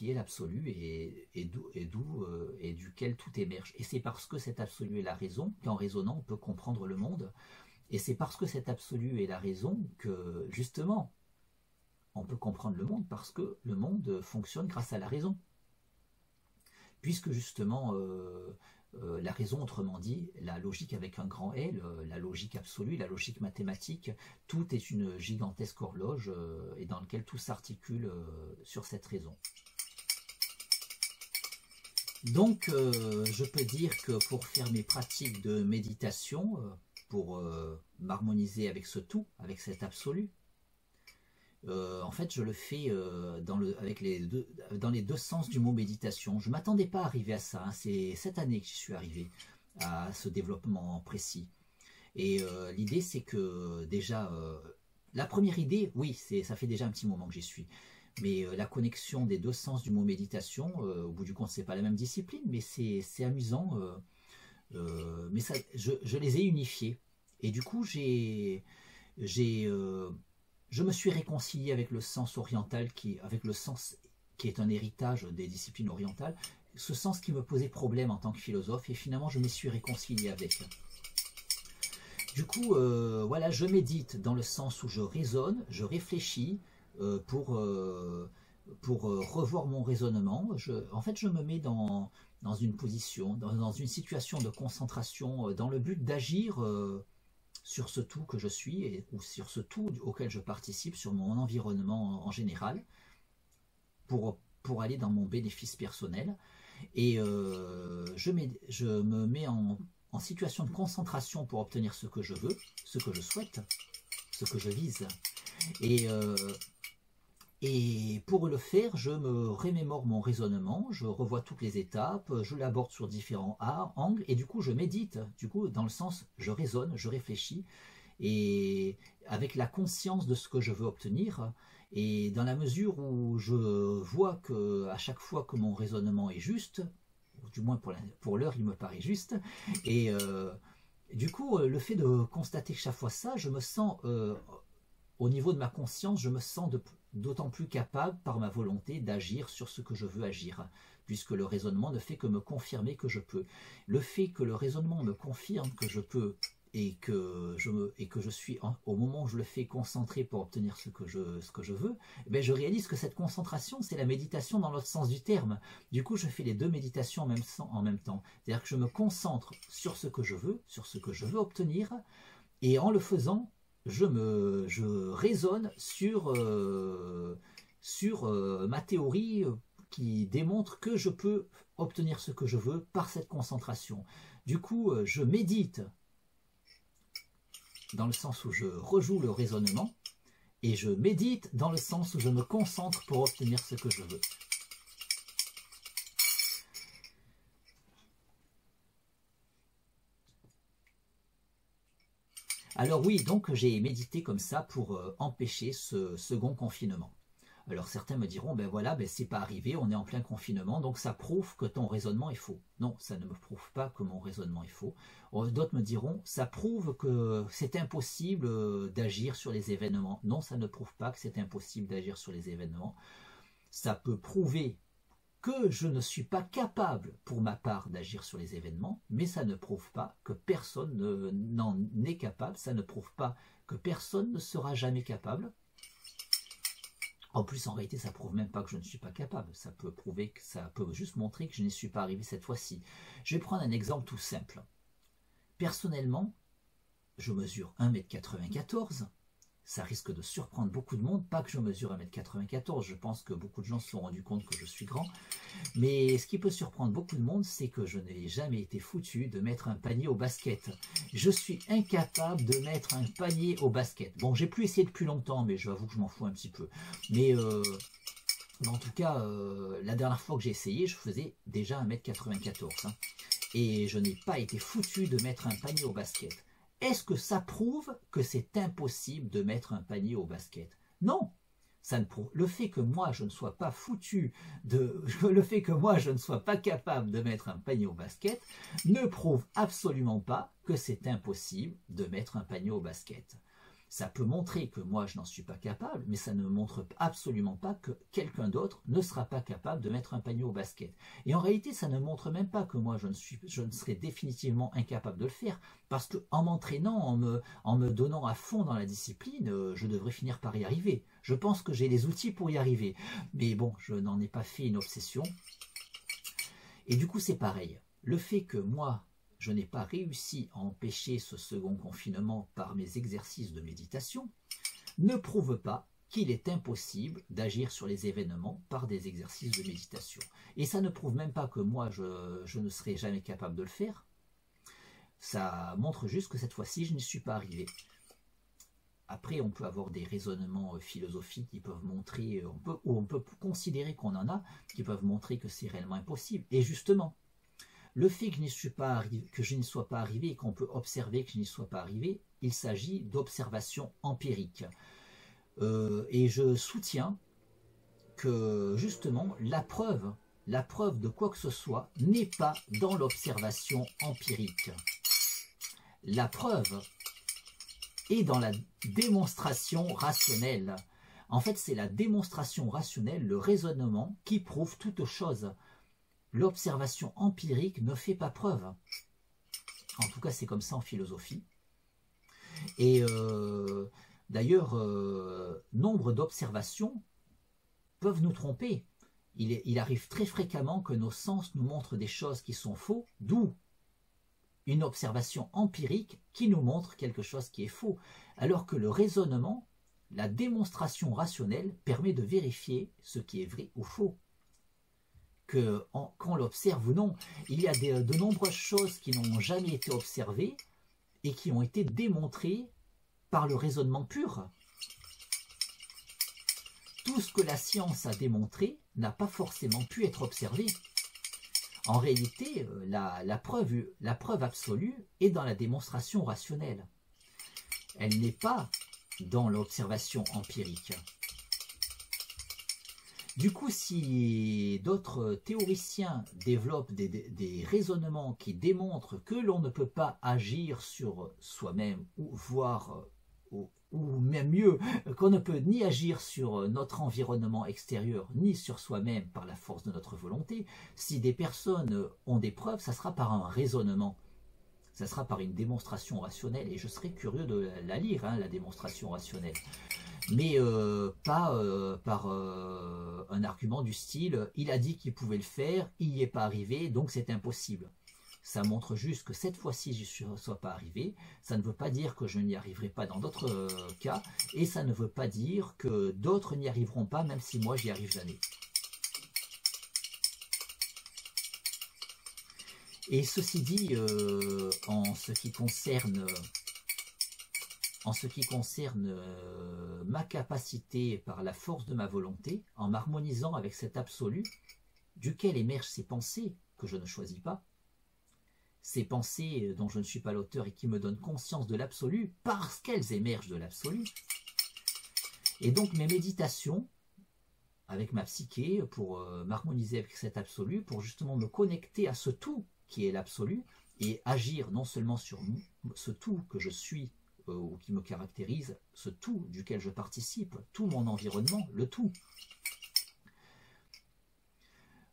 est l'absolu et duquel tout émerge. Et c'est parce que cet absolu est la raison qu'en raisonnant, on peut comprendre le monde. Et c'est parce que cet absolu est la raison que, justement, on peut comprendre le monde, parce que le monde fonctionne grâce à la raison. Puisque, justement, la raison, autrement dit, la logique avec un grand L, la logique absolue, la logique mathématique, tout est une gigantesque horloge et dans laquelle tout s'articule sur cette raison. Donc, je peux dire que pour faire mes pratiques de méditation, pour m'harmoniser avec ce tout, avec cet absolu, en fait, je le fais dans les deux sens du mot méditation. Je ne m'attendais pas à arriver à ça, hein. C'est cette année que je suis arrivé à ce développement précis. Et l'idée, c'est que déjà, la première idée, oui, ça fait déjà un petit moment que j'y suis. Mais la connexion des deux sens du mot méditation, au bout du compte, c'est pas la même discipline, mais c'est amusant. Mais ça, je les ai unifiés. Et du coup, je me suis réconcilié avec le sens oriental, avec le sens qui est un héritage des disciplines orientales, ce sens qui me posait problème en tant que philosophe, et finalement, je m'y suis réconcilié avec. Du coup, voilà, je médite dans le sens où je raisonne, je réfléchis, pour revoir mon raisonnement. En fait, je me mets dans une position, dans une situation de concentration, dans le but d'agir sur ce tout que je suis, ou sur ce tout auquel je participe, sur mon environnement en général, pour aller dans mon bénéfice personnel. Et je me mets en situation de concentration pour obtenir ce que je veux, ce que je souhaite, ce que je vise. Et pour le faire, je me remémore mon raisonnement, je revois toutes les étapes, je l'aborde sur différents angles, et du coup je médite, du coup dans le sens je raisonne, je réfléchis, et avec la conscience de ce que je veux obtenir, et dans la mesure où je vois que à chaque fois que mon raisonnement est juste, du moins pour l'heure il me paraît juste, et du coup le fait de constater chaque fois ça, je me sens, au niveau de ma conscience, je me sens d'autant plus capable par ma volonté d'agir sur ce que je veux agir, puisque le raisonnement ne fait que me confirmer que je peux. Le fait que le raisonnement me confirme que je peux et que je suis, au moment où je le fais, concentré pour obtenir ce que je veux, eh bien, je réalise que cette concentration, c'est la méditation dans l'autre sens du terme. Du coup, je fais les deux méditations en même temps. C'est-à-dire que je me concentre sur ce que je veux obtenir, et en le faisant, je raisonne sur ma théorie qui démontre que je peux obtenir ce que je veux par cette concentration. Du coup, je médite dans le sens où je rejoue le raisonnement, et je médite dans le sens où je me concentre pour obtenir ce que je veux. Alors oui, donc j'ai médité comme ça pour empêcher ce second confinement. Alors certains me diront, ben voilà, ben c'est pas arrivé, on est en plein confinement, donc ça prouve que ton raisonnement est faux. Non, ça ne me prouve pas que mon raisonnement est faux. D'autres me diront, ça prouve que c'est impossible d'agir sur les événements. Non, ça ne prouve pas que c'est impossible d'agir sur les événements. Ça peut prouver que je ne suis pas capable, pour ma part, d'agir sur les événements, mais ça ne prouve pas que personne n'en est capable, ça ne prouve pas que personne ne sera jamais capable. En plus, en réalité, ça ne prouve même pas que je ne suis pas capable, ça peut juste montrer que je n'y suis pas arrivé cette fois-ci. Je vais prendre un exemple tout simple. Personnellement, je mesure 1,94 m, ça risque de surprendre beaucoup de monde, pas que je mesure 1,94 m, je pense que beaucoup de gens se sont rendus compte que je suis grand, mais ce qui peut surprendre beaucoup de monde, c'est que je n'ai jamais été foutu de mettre un panier au basket. Je suis incapable de mettre un panier au basket. Bon, j'ai plus essayé depuis longtemps, mais j'avoue que je m'en fous un petit peu. Mais en tout cas, la dernière fois que j'ai essayé, je faisais déjà 1,94 m. Hein, et je n'ai pas été foutu de mettre un panier au basket. Est-ce que ça prouve que c'est impossible de mettre un panier au basket? Non, ça ne prouve. Le fait que moi je ne sois pas foutu de, le fait que moi je ne sois pas capable de mettre un panier au basket ne prouve absolument pas que c'est impossible de mettre un panier au basket. Ça peut montrer que moi je n'en suis pas capable, mais ça ne montre absolument pas que quelqu'un d'autre ne sera pas capable de mettre un panier au basket. Et en réalité, ça ne montre même pas que moi je ne serai définitivement incapable de le faire, parce qu'en m'entraînant, en me donnant à fond dans la discipline, je devrais finir par y arriver. Je pense que j'ai les outils pour y arriver, mais bon, je n'en ai pas fait une obsession. Et du coup, c'est pareil. Le fait que moi, je n'ai pas réussi à empêcher ce second confinement par mes exercices de méditation, ne prouve pas qu'il est impossible d'agir sur les événements par des exercices de méditation. Et ça ne prouve même pas que moi, je ne serai jamais capable de le faire. Ça montre juste que cette fois-ci, je n'y suis pas arrivé. Après, on peut avoir des raisonnements philosophiques qui peuvent montrer, ou on peut considérer qu'on en a, qui peuvent montrer que c'est réellement impossible. Et justement, le fait que je n'y sois pas arrivé et qu'on peut observer que je n'y sois pas arrivé, il s'agit d'observation empirique. Et je soutiens que justement la preuve de quoi que ce soit n'est pas dans l'observation empirique. La preuve est dans la démonstration rationnelle. En fait, c'est la démonstration rationnelle, le raisonnement qui prouve toute chose. L'observation empirique ne fait pas preuve. En tout cas, c'est comme ça en philosophie. Et d'ailleurs, nombre d'observations peuvent nous tromper. Il arrive très fréquemment que nos sens nous montrent des choses qui sont faux, d'où une observation empirique qui nous montre quelque chose qui est faux. Alors que le raisonnement, la démonstration rationnelle, permet de vérifier ce qui est vrai ou faux. Qu'on l'observe ou non. Il y a de nombreuses choses qui n'ont jamais été observées et qui ont été démontrées par le raisonnement pur. Tout ce que la science a démontré n'a pas forcément pu être observé. En réalité, la preuve absolue est dans la démonstration rationnelle. Elle n'est pas dans l'observation empirique. Du coup, si d'autres théoriciens développent des raisonnements qui démontrent que l'on ne peut pas agir sur soi-même ou voir, ou même mieux, qu'on ne peut ni agir sur notre environnement extérieur ni sur soi-même par la force de notre volonté, si des personnes ont des preuves, ça sera par un raisonnement. Ça sera par une démonstration rationnelle, et je serais curieux de la lire, hein, la démonstration rationnelle. Mais pas par un argument du style « il a dit qu'il pouvait le faire, il n'y est pas arrivé, donc c'est impossible ». Ça montre juste que cette fois-ci, je ne sois pas arrivé. Ça ne veut pas dire que je n'y arriverai pas dans d'autres cas, et ça ne veut pas dire que d'autres n'y arriveront pas, même si moi, j'y arrive jamais. Et ceci dit, en ce qui concerne ma capacité par la force de ma volonté, en m'harmonisant avec cet absolu, duquel émergent ces pensées que je ne choisis pas, ces pensées dont je ne suis pas l'auteur et qui me donnent conscience de l'absolu parce qu'elles émergent de l'absolu. Et donc mes méditations avec ma psyché pour m'harmoniser avec cet absolu, pour justement me connecter à ce tout qui est l'absolu et agir non seulement sur ce tout que je suis ou qui me caractérise, ce tout duquel je participe, tout mon environnement, le tout.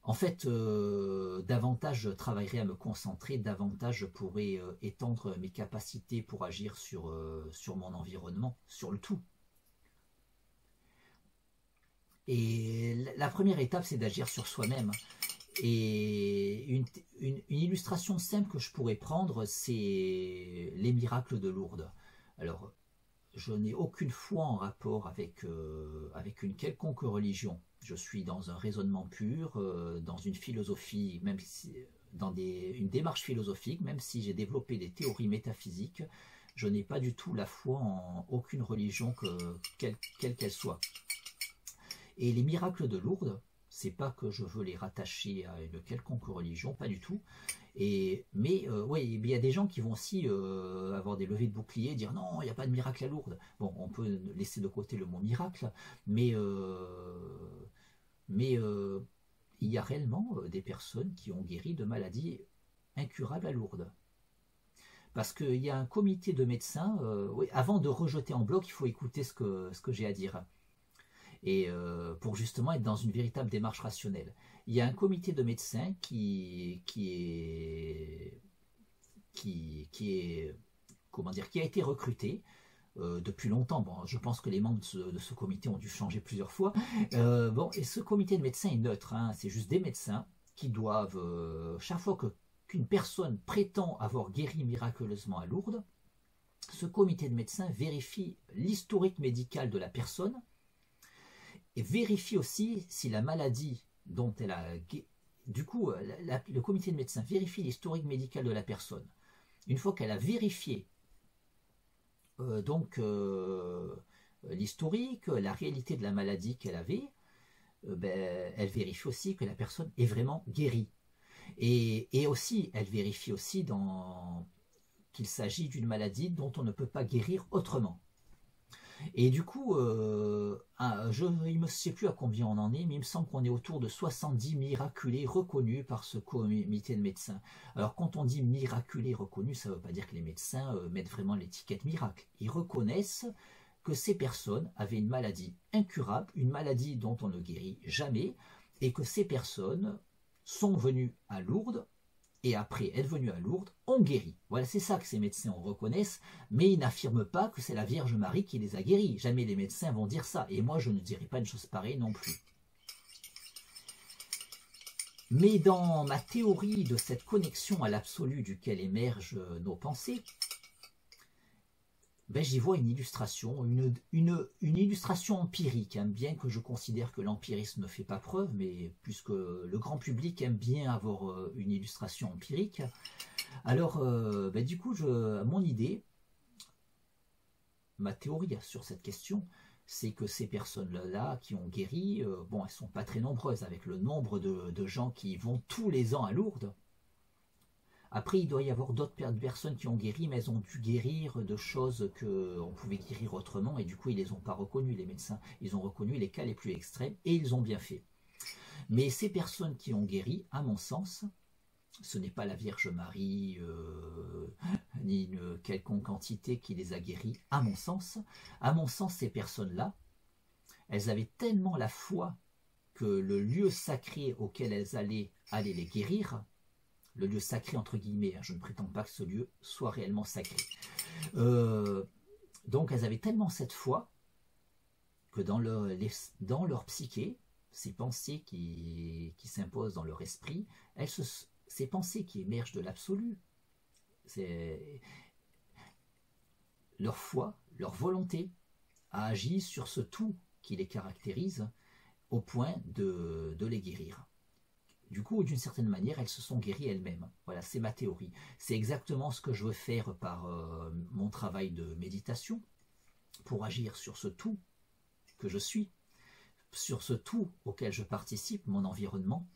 En fait, davantage je travaillerai à me concentrer, davantage je pourrai étendre mes capacités pour agir sur mon environnement, sur le tout. Et la première étape, c'est d'agir sur soi-même. Et une illustration simple que je pourrais prendre, c'est les miracles de Lourdes. Alors, je n'ai aucune foi en rapport avec une quelconque religion. Je suis dans un raisonnement pur, dans une philosophie, même si, dans une démarche philosophique, même si j'ai développé des théories métaphysiques, je n'ai pas du tout la foi en aucune religion, quelle qu'elle soit. Et les miracles de Lourdes, c'est pas que je veux les rattacher à une quelconque religion, pas du tout. Mais oui, il y a des gens qui vont aussi avoir des levées de bouclier, dire non, il n'y a pas de miracle à Lourdes. Bon, on peut laisser de côté le mot miracle, mais il y a réellement des personnes qui ont guéri de maladies incurables à Lourdes. Parce qu'il y a un comité de médecins, oui, avant de rejeter en bloc, il faut écouter ce que j'ai à dire. Et pour justement être dans une véritable démarche rationnelle. Il y a un comité de médecins qui a été recruté depuis longtemps. Bon, je pense que les membres de ce comité ont dû changer plusieurs fois. Bon, et ce comité de médecins est neutre, hein, c'est juste des médecins qui doivent, chaque fois qu'une personne prétend avoir guéri miraculeusement à Lourdes, ce comité de médecins vérifie l'historique médical de la personne et vérifie aussi si la maladie dont elle a... Du coup, le comité de médecins vérifie l'historique médical de la personne. Une fois qu'elle a vérifié l'historique, la réalité de la maladie qu'elle avait, elle vérifie aussi que la personne est vraiment guérie. Et aussi, elle vérifie aussi qu'il s'agit d'une maladie dont on ne peut pas guérir autrement. Et du coup, il ne sais plus à combien on en est, mais il me semble qu'on est autour de 70 miraculés reconnus par ce comité de médecins. Alors quand on dit miraculés reconnus, ça ne veut pas dire que les médecins mettent vraiment l'étiquette miracle. Ils reconnaissent que ces personnes avaient une maladie incurable, une maladie dont on ne guérit jamais, et que ces personnes sont venues à Lourdes, et après être venus à Lourdes, ont guéri. Voilà, c'est ça que ces médecins reconnaissent, mais ils n'affirment pas que c'est la Vierge Marie qui les a guéris. Jamais les médecins vont dire ça, et moi je ne dirai pas une chose pareille non plus. Mais dans ma théorie de cette connexion à l'absolu duquel émergent nos pensées, j'y vois une illustration, une illustration empirique, hein, bien que je considère que l'empirisme ne fait pas preuve, mais puisque le grand public aime bien avoir une illustration empirique. Alors, du coup, mon idée, ma théorie sur cette question, c'est que ces personnes-là qui ont guéri, bon, elles ne sont pas très nombreuses, avec le nombre de gens qui vont tous les ans à Lourdes. Après, il doit y avoir d'autres personnes qui ont guéri, mais elles ont dû guérir de choses qu'on pouvait guérir autrement, et du coup, ils ne les ont pas reconnues, les médecins. Ils ont reconnu les cas les plus extrêmes, et ils ont bien fait. Mais ces personnes qui ont guéri, à mon sens, ce n'est pas la Vierge Marie, ni une quelconque entité qui les a guéris, à mon sens. À mon sens, ces personnes-là, elles avaient tellement la foi que le lieu sacré auquel elles allaient les guérir, le lieu sacré entre guillemets, hein, je ne prétends pas que ce lieu soit réellement sacré. Donc elles avaient tellement cette foi que dans leur psyché, ces pensées qui s'imposent dans leur esprit, ces pensées qui émergent de l'absolu, leur foi, leur volonté a agi sur ce tout qui les caractérise au point de les guérir. Du coup, d'une certaine manière, elles se sont guéries elles-mêmes. Voilà, c'est ma théorie. C'est exactement ce que je veux faire par mon travail de méditation, pour agir sur ce tout que je suis, sur ce tout auquel je participe, mon environnement.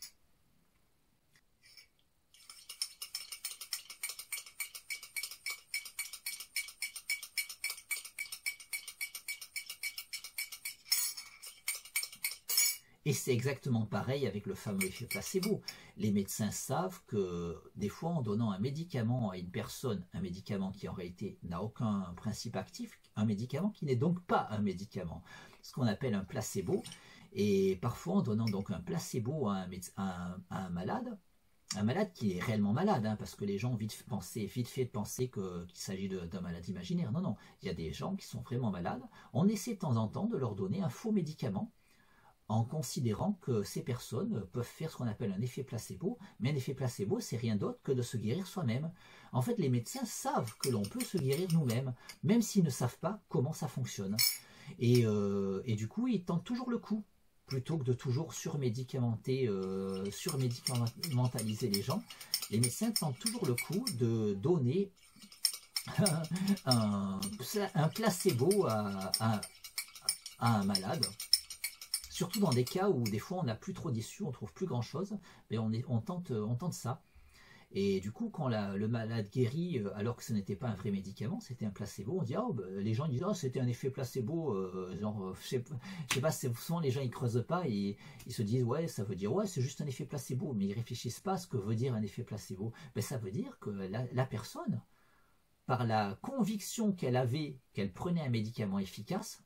Et c'est exactement pareil avec le fameux effet placebo. Les médecins savent que des fois, en donnant un médicament à une personne, un médicament qui en réalité n'a aucun principe actif, un médicament qui n'est donc pas un médicament, ce qu'on appelle un placebo, et parfois en donnant donc un placebo à un malade qui est réellement malade, hein, parce que les gens ont vite fait de penser qu'il s'agit d'un malade imaginaire. Non, non, il y a des gens qui sont vraiment malades. On essaie de temps en temps de leur donner un faux médicament, en considérant que ces personnes peuvent faire ce qu'on appelle un effet placebo, mais un effet placebo, c'est rien d'autre que de se guérir soi-même. En fait, les médecins savent que l'on peut se guérir nous-mêmes, même s'ils ne savent pas comment ça fonctionne. Et du coup, ils tentent toujours le coup, plutôt que de toujours surmédicamenter, surmédicamentaliser les gens. Les médecins tentent toujours le coup de donner un placebo à un malade, surtout dans des cas où des fois on n'a plus trop d'issues, on trouve plus grand chose, mais on tente ça. Et du coup, quand le malade guérit, alors que ce n'était pas un vrai médicament, c'était un placebo, on dit, oh, bah, les gens disent, oh, c'était un effet placebo, genre, je sais pas, souvent les gens ils creusent pas, et ils se disent, ouais, ça veut dire, ouais, c'est juste un effet placebo, mais ils réfléchissent pas à ce que veut dire un effet placebo. Ben, ça veut dire que la personne, par la conviction qu'elle avait qu'elle prenait un médicament efficace,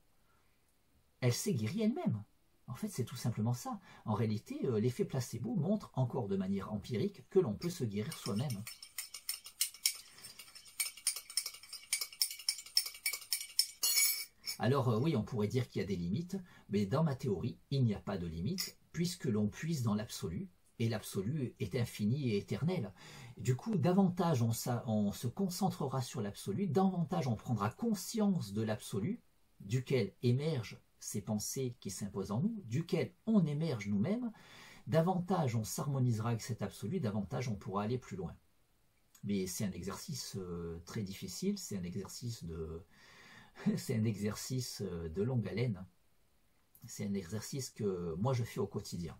elle s'est guérie elle-même. En fait, c'est tout simplement ça. En réalité, l'effet placebo montre encore de manière empirique que l'on peut se guérir soi-même. Alors oui, on pourrait dire qu'il y a des limites, mais dans ma théorie, il n'y a pas de limite, puisque l'on puise dans l'absolu, et l'absolu est infini et éternel. Du coup, davantage on se concentrera sur l'absolu, davantage on prendra conscience de l'absolu, duquel émergent ces pensées qui s'imposent en nous, duquel on émerge nous-mêmes, davantage on s'harmonisera avec cet absolu, davantage on pourra aller plus loin. Mais c'est un exercice très difficile, c'est un exercice de longue haleine, c'est un exercice que moi je fais au quotidien.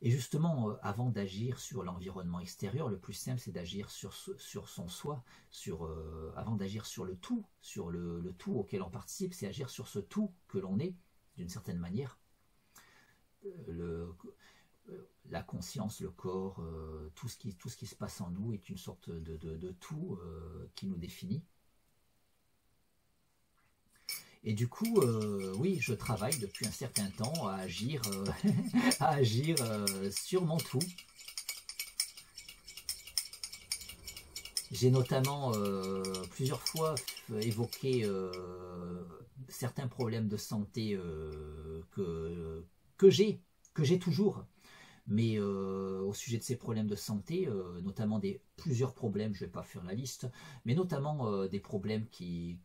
Et justement, avant d'agir sur l'environnement extérieur, le plus simple c'est d'agir sur son soi, avant d'agir sur le tout auquel on participe, c'est agir sur ce tout que l'on est, d'une certaine manière. La conscience, le corps, tout ce qui se passe en nous est une sorte de tout qui nous définit. Et du coup, oui, je travaille depuis un certain temps à agir, sur mon tout. J'ai notamment plusieurs fois évoqué certains problèmes de santé que j'ai toujours. Mais au sujet de ces problèmes de santé, notamment plusieurs problèmes, je ne vais pas faire la liste, mais notamment des problèmes qui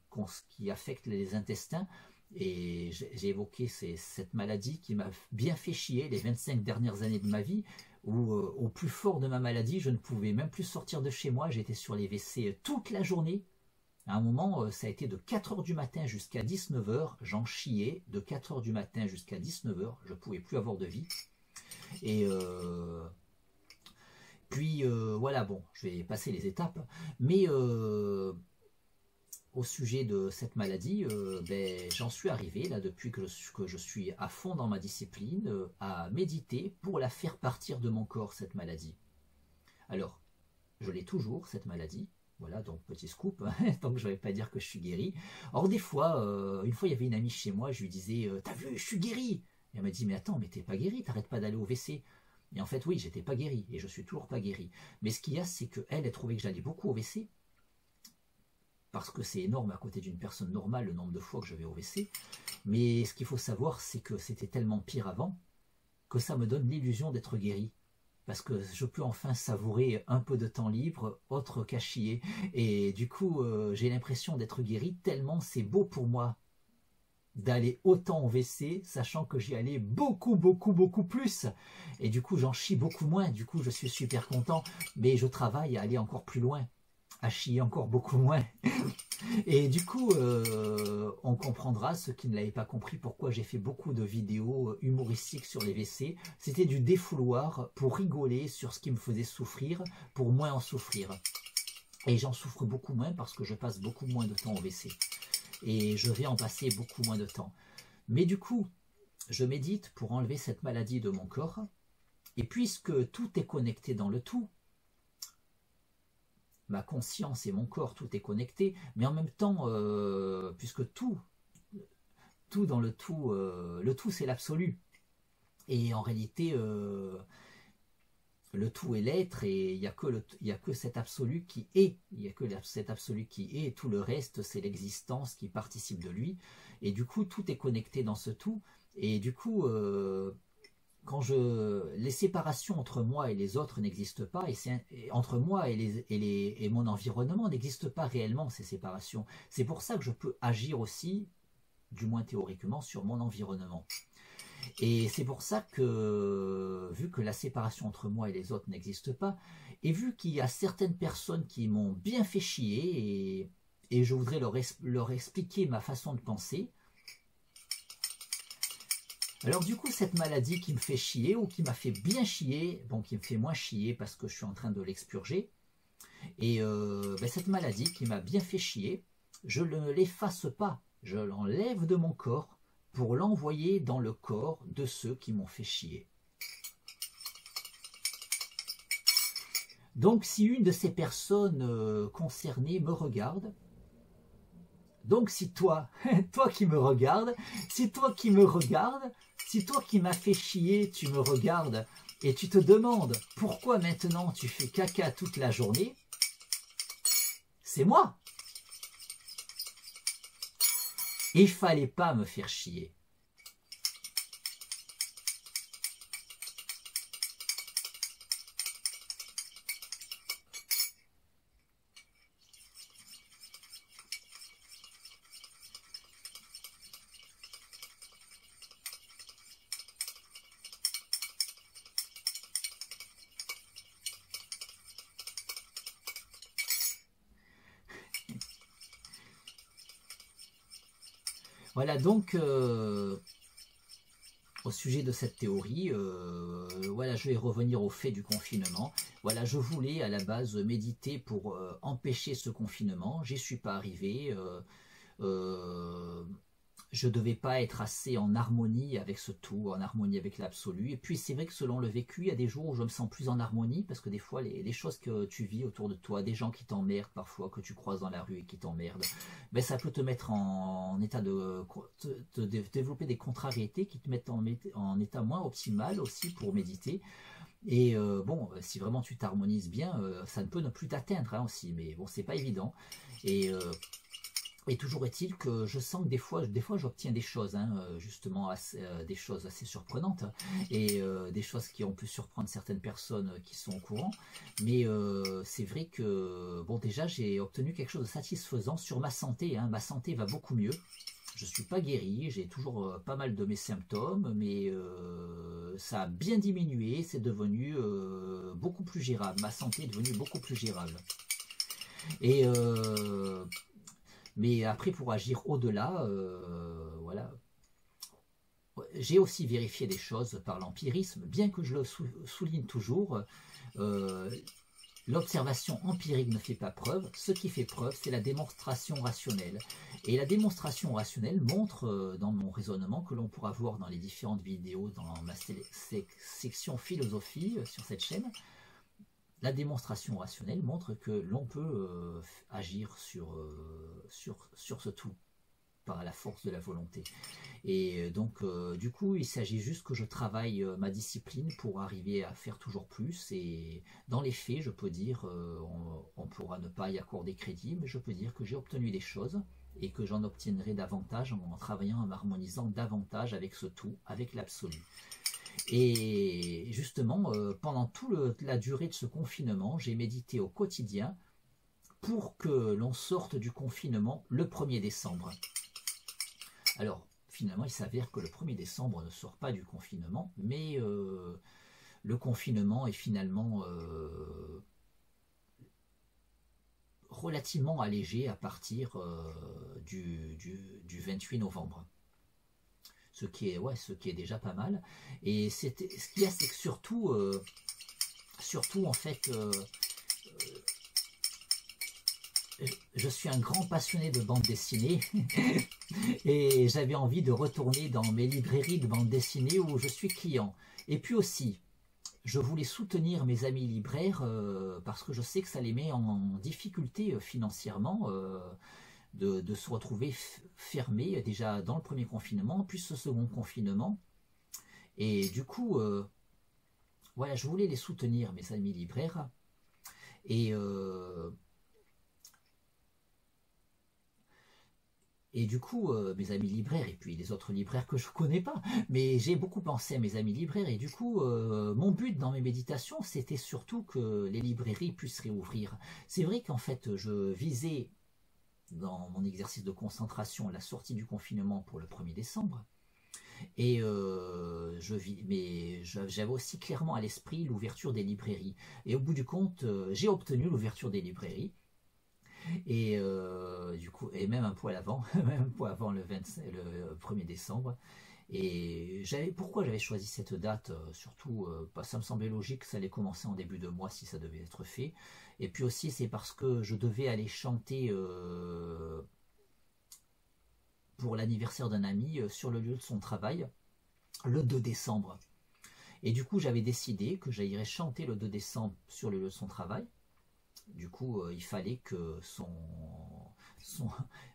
affectent les intestins. Et j'ai évoqué cette maladie qui m'a bien fait chier les 25 dernières années de ma vie, où au plus fort de ma maladie, je ne pouvais même plus sortir de chez moi, j'étais sur les WC toute la journée. À un moment, ça a été de 4 h du matin jusqu'à 19 h, j'en chiais, de 4 h du matin jusqu'à 19 h, je ne pouvais plus avoir de vie. Et puis voilà, bon, je vais passer les étapes, mais au sujet de cette maladie, j'en suis arrivé, là, depuis que je suis à fond dans ma discipline, à méditer pour la faire partir de mon corps, cette maladie. Alors, je l'ai toujours, cette maladie. Voilà, donc petit scoop, hein, donc je ne vais pas dire que je suis guéri. Or des fois, une fois il y avait une amie chez moi, je lui disais « T'as vu, je suis guéri !» Et elle m'a dit « Mais attends, mais t'es pas guéri, t'arrêtes pas d'aller au WC !» Et en fait, oui, j'étais pas guéri, et je suis toujours pas guéri. Mais ce qu'il y a, c'est qu'elle trouvait que j'allais beaucoup au WC, parce que c'est énorme à côté d'une personne normale, le nombre de fois que je vais au WC. Mais ce qu'il faut savoir, c'est que c'était tellement pire avant, que ça me donne l'illusion d'être guéri. Parce que je peux enfin savourer un peu de temps libre, autre qu'à chier. Et du coup, j'ai l'impression d'être guéri, tellement c'est beau pour moi d'aller autant au WC, sachant que j'y allais beaucoup, beaucoup, beaucoup plus. Et du coup, j'en chie beaucoup moins. Du coup, je suis super content. Mais je travaille à aller encore plus loin, à chier encore beaucoup moins. Et du coup, on comprendra, ceux qui ne l'avaient pas compris, pourquoi j'ai fait beaucoup de vidéos humoristiques sur les WC. C'était du défouloir pour rigoler sur ce qui me faisait souffrir, pour moins en souffrir. Et j'en souffre beaucoup moins parce que je passe beaucoup moins de temps au WC. Et je vais en passer beaucoup moins de temps. Mais du coup, je médite pour enlever cette maladie de mon corps. Et puisque tout est connecté dans le tout, ma conscience et mon corps, tout est connecté, mais en même temps, puisque tout dans le tout c'est l'absolu. Et en réalité, le tout est l'être, et il n'y a que cet absolu qui est, il n'y a que cet absolu qui est, et tout le reste c'est l'existence qui participe de lui. Et du coup, tout est connecté dans ce tout, Et du coup, les séparations entre moi et les autres n'existent pas, et entre moi et mon environnement n'existent pas réellement, ces séparations. C'est pour ça que je peux agir aussi, du moins théoriquement, sur mon environnement. Et c'est pour ça que, vu que la séparation entre moi et les autres n'existe pas, et vu qu'il y a certaines personnes qui m'ont bien fait chier, et je voudrais leur expliquer ma façon de penser, alors du coup, cette maladie qui me fait chier, ou qui m'a fait bien chier, bon, qui me fait moins chier parce que je suis en train de l'expurger, et cette maladie qui m'a bien fait chier, je ne l'efface pas, je l'enlève de mon corps pour l'envoyer dans le corps de ceux qui m'ont fait chier. Donc si une de ces personnes concernées me regarde, donc si toi, toi qui me regardes, si toi qui me regardes, si toi qui m'as fait chier, tu me regardes et tu te demandes pourquoi maintenant tu fais caca toute la journée, c'est moi. Il fallait pas me faire chier. Voilà donc au sujet de cette théorie, voilà, je vais revenir au fait du confinement. Voilà, je voulais à la base méditer pour empêcher ce confinement. J'y suis pas arrivé. Euh, je ne devais pas être assez en harmonie avec ce tout, en harmonie avec l'absolu. Et puis c'est vrai que selon le vécu, il y a des jours où je me sens plus en harmonie, parce que des fois, les choses que tu vis autour de toi, des gens qui t'emmerdent parfois, que tu croises dans la rue et qui t'emmerdent, ben, ça peut te mettre en état de développer des contrariétés qui te mettent en état moins optimal aussi pour méditer. Et bon, si vraiment tu t'harmonises bien, ça ne peut ne plus t'atteindre hein, aussi, mais bon, c'est pas évident. Et toujours est-il que je sens que des fois j'obtiens des choses, hein, justement, des choses assez surprenantes, et des choses qui ont pu surprendre certaines personnes qui sont au courant. Mais c'est vrai que, bon, déjà, j'ai obtenu quelque chose de satisfaisant sur ma santé. Hein. Ma santé va beaucoup mieux. Je ne suis pas guéri, j'ai toujours pas mal de mes symptômes, mais ça a bien diminué, c'est devenu beaucoup plus gérable. Ma santé est devenue beaucoup plus gérable. Et mais après, pour agir au-delà, voilà. J'ai aussi vérifié des choses par l'empirisme, bien que je le souligne toujours. Euh, L'observation empirique ne fait pas preuve. Ce qui fait preuve, c'est la démonstration rationnelle. Et la démonstration rationnelle montre, dans mon raisonnement, que l'on pourra voir dans les différentes vidéos, dans ma section philosophie sur cette chaîne, la démonstration rationnelle montre que l'on peut agir sur ce tout par la force de la volonté. Et donc, du coup, il s'agit juste que je travaille ma discipline pour arriver à faire toujours plus. Et dans les faits, je peux dire, on pourra ne pas y accorder crédit, mais je peux dire que j'ai obtenu des choses et que j'en obtiendrai davantage en travaillant, en m'harmonisant davantage avec ce tout, avec l'absolu. Et justement, pendant toute la durée de ce confinement, j'ai médité au quotidien pour que l'on sorte du confinement le 1er décembre. Alors, finalement, il s'avère que le 1er décembre ne sort pas du confinement, mais le confinement est finalement relativement allégé à partir du 28 novembre. Ce qui est déjà pas mal. Et ce qu'il y a, c'est que surtout en fait, je suis un grand passionné de bande dessinée et j'avais envie de retourner dans mes librairies de bande dessinée où je suis client. Et puis aussi, je voulais soutenir mes amis libraires parce que je sais que ça les met en difficulté financièrement. De se retrouver fermés déjà dans le premier confinement, puis ce second confinement. Et du coup, voilà, je voulais les soutenir, mes amis libraires. Et Et du coup, mes amis libraires, et puis les autres libraires que je ne connais pas, mais j'ai beaucoup pensé à mes amis libraires, et du coup, mon but dans mes méditations, c'était surtout que les librairies puissent réouvrir. C'est vrai qu'en fait, je visais, dans mon exercice de concentration, la sortie du confinement pour le 1er décembre, et mais j'avais aussi clairement à l'esprit l'ouverture des librairies. Et au bout du compte, j'ai obtenu l'ouverture des librairies, et du coup, et même un poil avant, même un poil avant le 1er décembre. Et pourquoi j'avais choisi cette date, surtout, ça me semblait logique que ça allait commencer en début de mois si ça devait être fait. Et puis aussi, c'est parce que je devais aller chanter pour l'anniversaire d'un ami sur le lieu de son travail le 2 décembre. Et du coup, j'avais décidé que j'irais chanter le 2 décembre sur le lieu de son travail. Du coup, il fallait que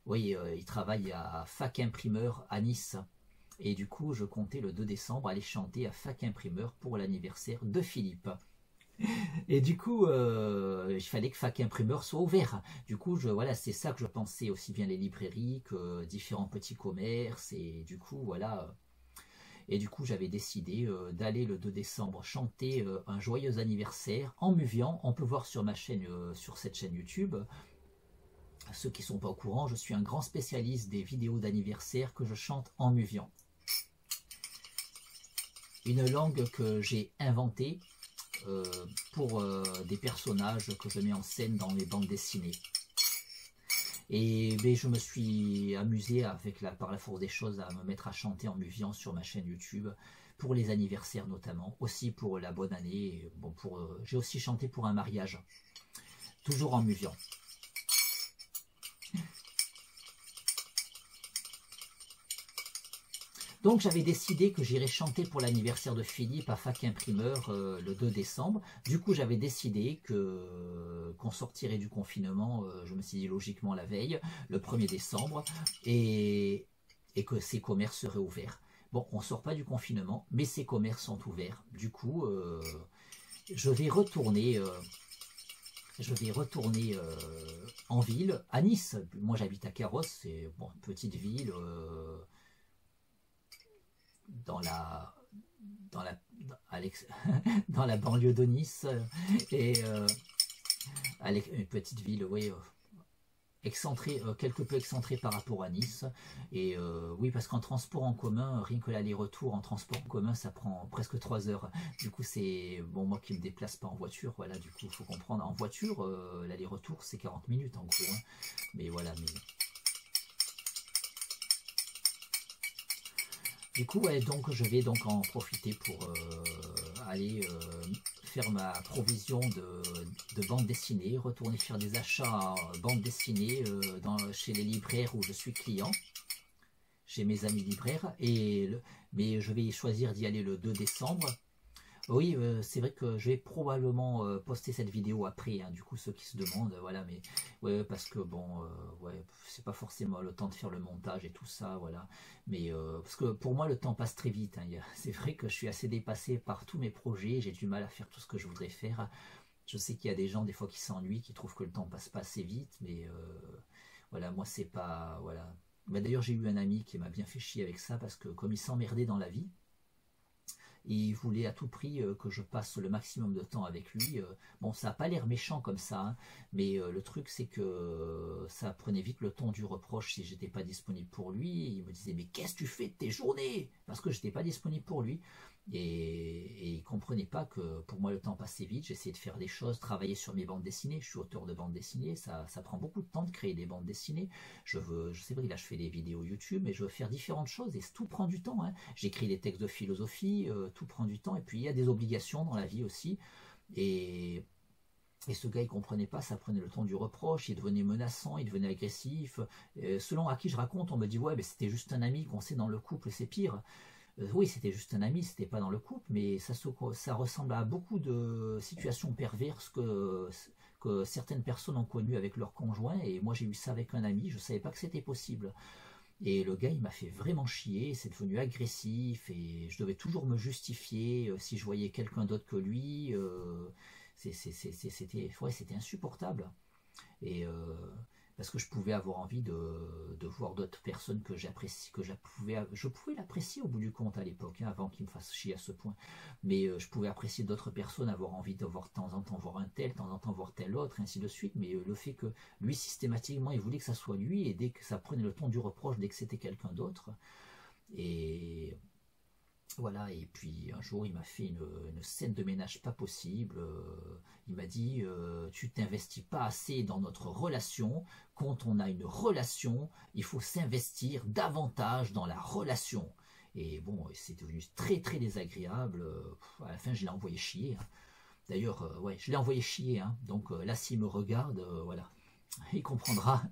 oui, il travaille à Fac Imprimeur à Nice. Et du coup, je comptais le 2 décembre aller chanter à Fac Imprimeur pour l'anniversaire de Philippe. Et du coup, il fallait que Fac Imprimeur soit ouvert. Du coup, voilà, c'est ça que je pensais, aussi bien les librairies que différents petits commerces. Et du coup, voilà. Et du coup, j'avais décidé d'aller le 2 décembre chanter un joyeux anniversaire en muviant. On peut voir sur ma chaîne, sur cette chaîne YouTube. Ceux qui ne sont pas au courant, je suis un grand spécialiste des vidéos d'anniversaire que je chante en muviant. Une langue que j'ai inventée pour des personnages que je mets en scène dans mes bandes dessinées. Et je me suis amusé par la force des choses à me mettre à chanter en muviant sur ma chaîne YouTube pour les anniversaires notamment, aussi pour la bonne année. Bon, j'ai aussi chanté pour un mariage, toujours en muviant. Donc j'avais décidé que j'irais chanter pour l'anniversaire de Philippe à Fac Imprimeur le 2 décembre. Du coup j'avais décidé qu'on sortirait du confinement, je me suis dit logiquement la veille, le 1er décembre, et que ces commerces seraient ouverts. Bon, on ne sort pas du confinement, mais ces commerces sont ouverts. Du coup, je vais retourner en ville, à Nice. Moi j'habite à Carros, c'est bon, une petite ville dans la dans la banlieue de Nice, et une petite ville, oui, excentrée, quelque peu excentrée par rapport à Nice. Et oui, parce qu'en transport en commun, rien que l'aller-retour en transport en commun, ça prend presque 3 heures. Du coup, c'est bon, moi qui me déplace pas en voiture, voilà, du coup, il faut comprendre. En voiture, l'aller-retour, c'est 40 minutes en gros, hein. Mais voilà, du coup, ouais, donc je vais donc en profiter pour aller faire ma provision de bande dessinée, retourner faire des achats bande dessinée chez les libraires où je suis client, chez mes amis libraires, mais je vais choisir d'y aller le 2 décembre. Oui, c'est vrai que je vais probablement poster cette vidéo après, hein, du coup ceux qui se demandent, voilà, mais ouais, parce que bon, ouais, c'est pas forcément le temps de faire le montage et tout ça, voilà, mais parce que pour moi le temps passe très vite, hein, c'est vrai que je suis assez dépassé par tous mes projets, j'ai du mal à faire tout ce que je voudrais faire. Je sais qu'il y a des gens des fois qui s'ennuient, qui trouvent que le temps passe pas assez vite, mais voilà, moi c'est pas, voilà. Bah, d'ailleurs j'ai eu un ami qui m'a bien fait chier avec ça, parce que comme il s'emmerdait dans la vie, il voulait à tout prix que je passe le maximum de temps avec lui. Bon, ça n'a pas l'air méchant comme ça, hein, mais le truc c'est que ça prenait vite le ton du reproche si j'étais pas disponible pour lui. Il me disait mais qu'est-ce que tu fais de tes journées? Parce que j'étais pas disponible pour lui. Et il comprenait pas que pour moi le temps passait vite, j'essayais de faire des choses, travailler sur mes bandes dessinées, je suis auteur de bandes dessinées, ça prend beaucoup de temps de créer des bandes dessinées, je sais pas, là je fais des vidéos YouTube, mais je veux faire différentes choses et tout prend du temps, hein. J'écris des textes de philosophie, tout prend du temps, et puis il y a des obligations dans la vie aussi, et ce gars il comprenait pas, ça prenait le ton du reproche, il devenait menaçant, il devenait agressif, selon à qui je raconte, on me dit ouais mais c'était juste un ami, qu'on sait dans le couple c'est pire. Oui, c'était juste un ami, c'était pas dans le couple, mais ça ressemble à beaucoup de situations perverses que certaines personnes ont connues avec leur conjoint, et moi j'ai eu ça avec un ami, je savais pas que c'était possible. Et le gars il m'a fait vraiment chier, c'est devenu agressif, et je devais toujours me justifier si je voyais quelqu'un d'autre que lui, c'était insupportable. Et parce que je pouvais avoir envie de voir d'autres personnes que j'apprécie, je pouvais l'apprécier au bout du compte à l'époque, hein, avant qu'il me fasse chier à ce point, mais je pouvais apprécier d'autres personnes, avoir envie de voir de temps en temps voir un tel, de temps en temps voir tel autre, ainsi de suite, mais le fait que lui systématiquement il voulait que ça soit lui, et dès que ça prenait le ton du reproche, dès que c'était quelqu'un d'autre, et voilà, et puis un jour il m'a fait une scène de ménage pas possible, il m'a dit tu t'investis pas assez dans notre relation, quand on a une relation, il faut s'investir davantage dans la relation. Et bon, c'est devenu très très désagréable, à la fin je l'ai envoyé chier, hein. D'ailleurs, ouais, je l'ai envoyé chier, hein. Donc là s'il me regarde, voilà, il comprendra.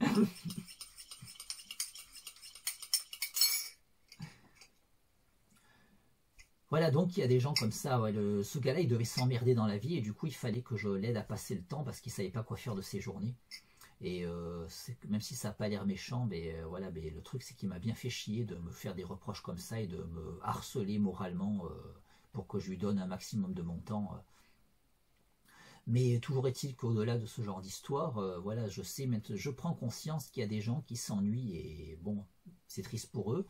Voilà, donc il y a des gens comme ça, ouais, ce gars-là il devait s'emmerder dans la vie et du coup il fallait que je l'aide à passer le temps parce qu'il savait pas quoi faire de ses journées. Et même si ça n'a pas l'air méchant, mais voilà, mais le truc c'est qu'il m'a bien fait chier de me faire des reproches comme ça et de me harceler moralement pour que je lui donne un maximum de mon temps. Mais toujours est-il qu'au-delà de ce genre d'histoire, voilà, je sais, je prends conscience qu'il y a des gens qui s'ennuient et bon, c'est triste pour eux.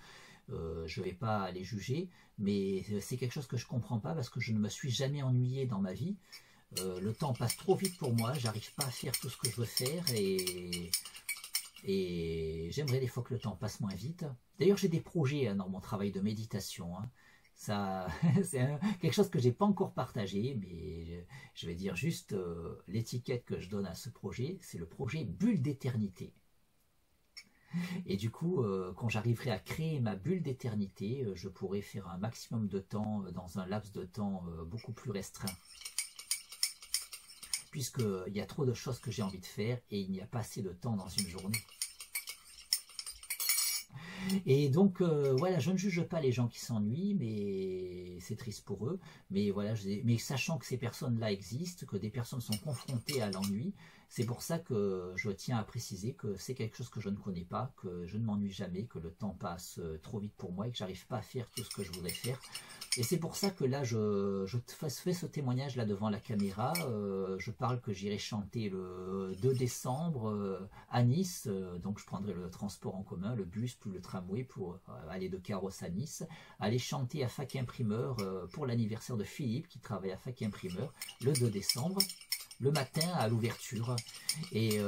Je ne vais pas les juger, mais c'est quelque chose que je ne comprends pas parce que je ne me suis jamais ennuyé dans ma vie. Le temps passe trop vite pour moi, j'arrive pas à faire tout ce que je veux faire et j'aimerais des fois que le temps passe moins vite. D'ailleurs, j'ai des projets, hein, dans mon travail de méditation, hein. Ça, c'est quelque chose que j'ai pas encore partagé, mais je vais dire juste l'étiquette que je donne à ce projet, c'est le projet Bulle d'éternité. Et du coup, quand j'arriverai à créer ma bulle d'éternité, je pourrai faire un maximum de temps dans un laps de temps beaucoup plus restreint. Puisqu'il y a trop de choses que j'ai envie de faire et il n'y a pas assez de temps dans une journée. Et donc, voilà, je ne juge pas les gens qui s'ennuient, mais c'est triste pour eux. Mais voilà, mais sachant que ces personnes-là existent, que des personnes sont confrontées à l'ennui, c'est pour ça que je tiens à préciser que c'est quelque chose que je ne connais pas, que je ne m'ennuie jamais, que le temps passe trop vite pour moi et que j'arrive pas à faire tout ce que je voudrais faire. Et c'est pour ça que là, je fais ce témoignage là devant la caméra. Je parle que j'irai chanter le 2 décembre à Nice. Donc je prendrai le transport en commun, le bus, puis le tramway pour aller de Carrosse à Nice. Aller chanter à Fac Imprimeur pour l'anniversaire de Philippe qui travaille à Fac Imprimeur le 2 décembre. Le matin à l'ouverture et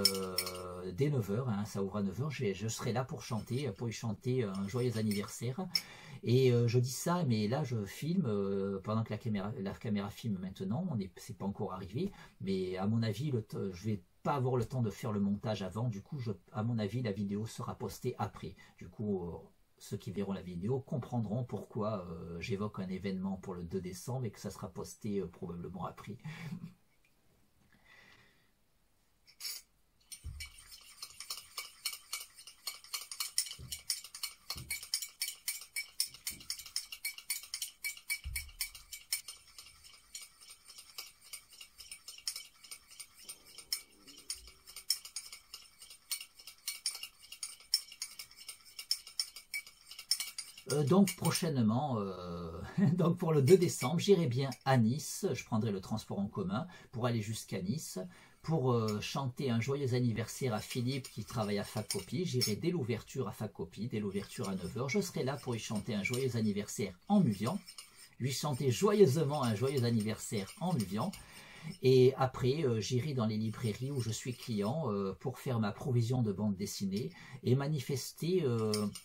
dès 9h, hein, ça ouvre à 9h, je serai là pour lui chanter un joyeux anniversaire. Et je dis ça, mais là je filme pendant que la caméra filme maintenant, c'est pas encore arrivé, mais à mon avis, je vais pas avoir le temps de faire le montage avant, du coup, à mon avis, la vidéo sera postée après. Du coup, ceux qui verront la vidéo comprendront pourquoi j'évoque un événement pour le 2 décembre et que ça sera posté probablement après. Donc prochainement, donc pour le 2 décembre, j'irai bien à Nice, je prendrai le transport en commun pour aller jusqu'à Nice, pour chanter un joyeux anniversaire à Philippe qui travaille à Facopie. J'irai dès l'ouverture à Facopie, dès l'ouverture à 9h, je serai là pour lui chanter un joyeux anniversaire en muvian, lui chanter joyeusement un joyeux anniversaire en muvian. Et après, j'irai dans les librairies où je suis client pour faire ma provision de bande dessinée et manifester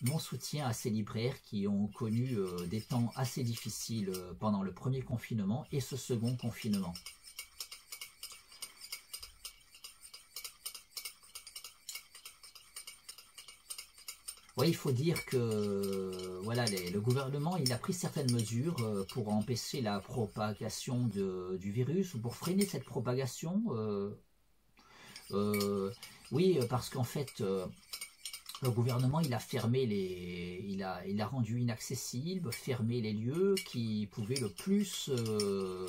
mon soutien à ces libraires qui ont connu des temps assez difficiles pendant le premier confinement et ce second confinement. Oui, il faut dire que voilà, le gouvernement il a pris certaines mesures pour empêcher la propagation du virus ou pour freiner cette propagation. Oui, parce qu'en fait, le gouvernement il a fermé il a rendu inaccessible, fermé les lieux qui pouvaient le plus,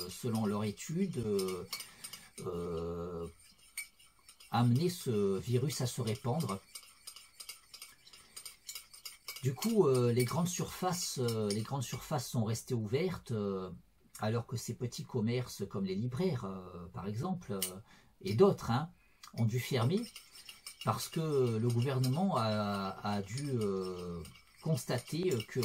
selon leur étude, amener ce virus à se répandre. Du coup, les grandes surfaces sont restées ouvertes, alors que ces petits commerces comme les libraires, par exemple, et d'autres, hein, ont dû fermer. parce que le gouvernement a dû constater que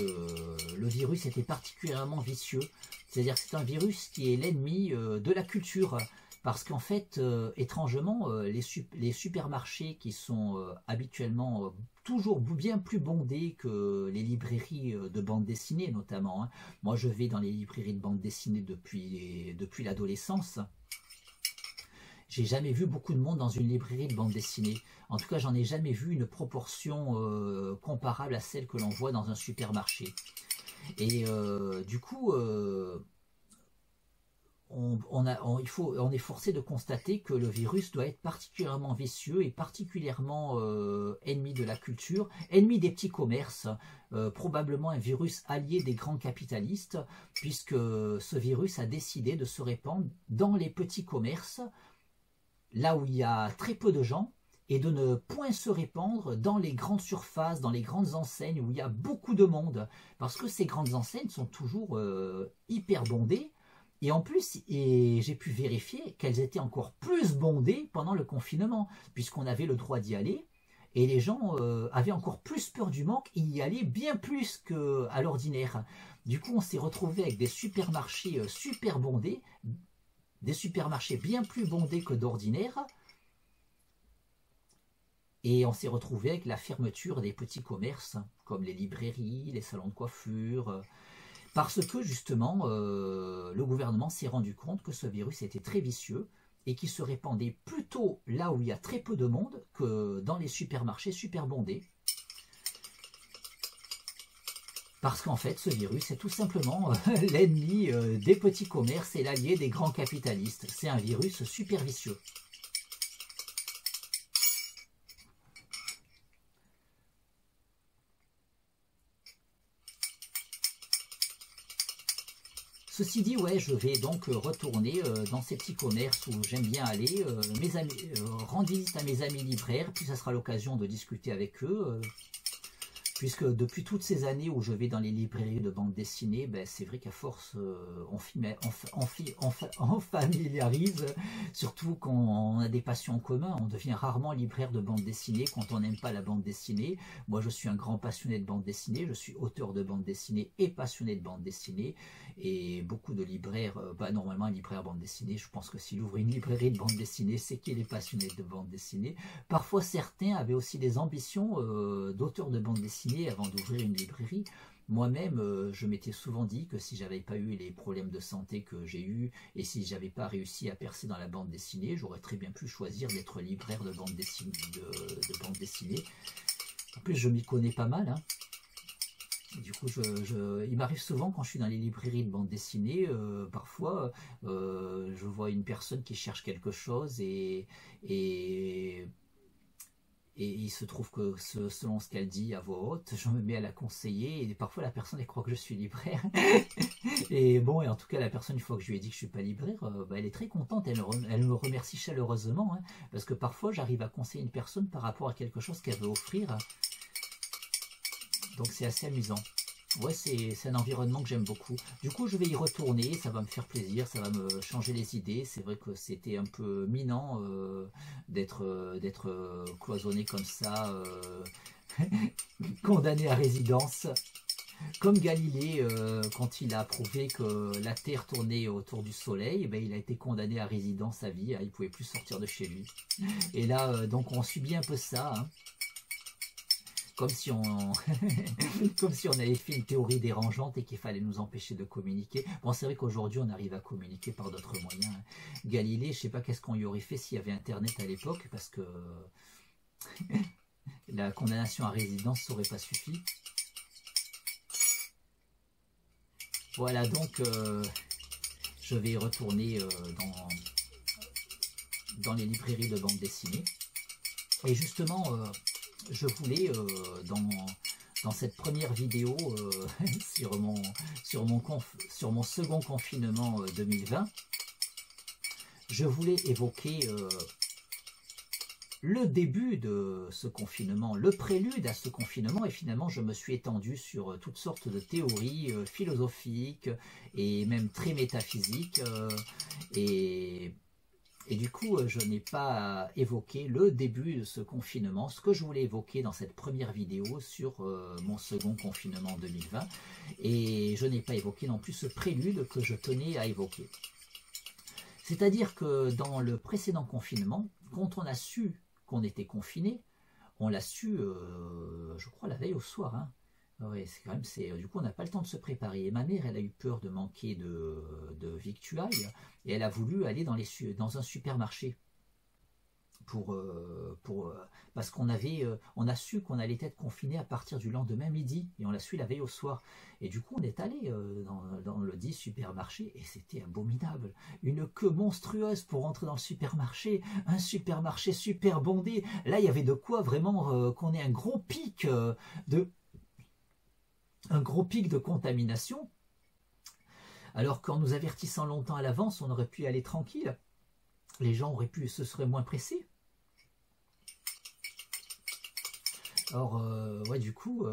le virus était particulièrement vicieux. C'est-à-dire que c'est un virus qui est l'ennemi de la culture. Parce qu'en fait, étrangement, les supermarchés qui sont habituellement toujours bien plus bondés que les librairies de bande dessinée notamment, hein. Moi, je vais dans les librairies de bande dessinée depuis l'adolescence. J'ai jamais vu beaucoup de monde dans une librairie de bande dessinée. En tout cas, j'en ai jamais vu une proportion comparable à celle que l'on voit dans un supermarché. Et du coup, on est forcé de constater que le virus doit être particulièrement vicieux et particulièrement ennemi de la culture, ennemi des petits commerces, probablement un virus allié des grands capitalistes, puisque ce virus a décidé de se répandre dans les petits commerces, là où il y a très peu de gens, et de ne point se répandre dans les grandes surfaces, dans les grandes enseignes où il y a beaucoup de monde, parce que ces grandes enseignes sont toujours hyper bondées. Et en plus, j'ai pu vérifier qu'elles étaient encore plus bondées pendant le confinement, puisqu'on avait le droit d'y aller, et les gens avaient encore plus peur du manque, et y allaient bien plus qu'à l'ordinaire. Du coup, on s'est retrouvé avec des supermarchés super bondés, des supermarchés bien plus bondés que d'ordinaire, et on s'est retrouvé avec la fermeture des petits commerces, comme les librairies, les salons de coiffure, parce que justement, le gouvernement s'est rendu compte que ce virus était très vicieux et qu'il se répandait plutôt là où il y a très peu de monde que dans les supermarchés super bondés. Parce qu'en fait, ce virus est tout simplement l'ennemi des petits commerces et l'allié des grands capitalistes. C'est un virus super vicieux. Ceci dit, ouais, je vais donc retourner dans ces petits commerces où j'aime bien aller, rendre visite à mes amis libraires, puis ça sera l'occasion de discuter avec eux, puisque depuis toutes ces années où je vais dans les librairies de bande dessinée, ben, c'est vrai qu'à force, on familiarise, surtout quand on a des passions en commun. On devient rarement libraire de bande dessinée quand on n'aime pas la bande dessinée. Moi, je suis un grand passionné de bande dessinée, je suis auteur de bande dessinée et passionné de bande dessinée, et beaucoup de libraires, normalement un libraire bande dessinée, je pense que s'il ouvre une librairie de bande dessinée, c'est qu'il est passionné de bande dessinée. Parfois, certains avaient aussi des ambitions d'auteur de bande dessinée avant d'ouvrir une librairie. Moi-même, je m'étais souvent dit que si j'avais pas eu les problèmes de santé que j'ai eu et si j'avais pas réussi à percer dans la bande dessinée, j'aurais très bien pu choisir d'être libraire de bande dessinée. En plus, je m'y connais pas mal, hein. Du coup, il m'arrive souvent quand je suis dans les librairies de bande dessinée, parfois, je vois une personne qui cherche quelque chose et il se trouve que selon ce qu'elle dit à voix haute, je me mets à la conseiller et parfois la personne elle croit que je suis libraire. Et bon, et en tout cas la personne, une fois que je lui ai dit que je suis pas libraire, elle est très contente, elle me remercie chaleureusement, hein, parce que parfois j'arrive à conseiller une personne par rapport à quelque chose qu'elle veut offrir. Donc c'est assez amusant. Ouais, c'est un environnement que j'aime beaucoup. Du coup, je vais y retourner, ça va me faire plaisir, ça va me changer les idées. C'est vrai que c'était un peu minant d'être cloisonné comme ça, condamné à résidence. Comme Galilée, quand il a prouvé que la Terre tournait autour du Soleil, ben, il a été condamné à résidence à vie, hein, il ne pouvait plus sortir de chez lui. Et là, donc on subit un peu ça, hein. Comme si on comme si on avait fait une théorie dérangeante et qu'il fallait nous empêcher de communiquer. Bon, c'est vrai qu'aujourd'hui on arrive à communiquer par d'autres moyens. Galilée, je ne sais pas qu'est-ce qu'on y aurait fait s'il y avait Internet à l'époque, parce que la condamnation à résidence n'aurait pas suffi. Voilà, donc je vais retourner dans les librairies de bande dessinée. Et justement, je voulais, dans cette première vidéo sur mon second confinement 2020, je voulais évoquer le début de ce confinement, le prélude à ce confinement, et finalement je me suis étendu sur toutes sortes de théories philosophiques et même très métaphysiques, et Et du coup, je n'ai pas évoqué le début de ce confinement, ce que je voulais évoquer dans cette première vidéo sur mon second confinement 2020. Et je n'ai pas évoqué non plus ce prélude que je tenais à évoquer. C'est-à-dire que dans le précédent confinement, quand on a su qu'on était confiné, on l'a su, je crois, la veille au soir. Hein. Ouais, c'est quand même, du coup, on n'a pas le temps de se préparer. Et ma mère, elle a eu peur de manquer de victuailles et elle a voulu aller dans un supermarché parce qu'on on a su qu'on allait être confiné à partir du lendemain midi et on l'a su la veille au soir. Et du coup, on est allé dans le dit supermarché et c'était abominable. Une queue monstrueuse pour entrer dans le supermarché, un supermarché super bondé. Là, il y avait de quoi vraiment qu'on ait un gros pic de contamination, alors qu'en nous avertissant longtemps à l'avance, on aurait pu y aller tranquille. Les gens se seraient moins pressés. Or, ouais, du coup,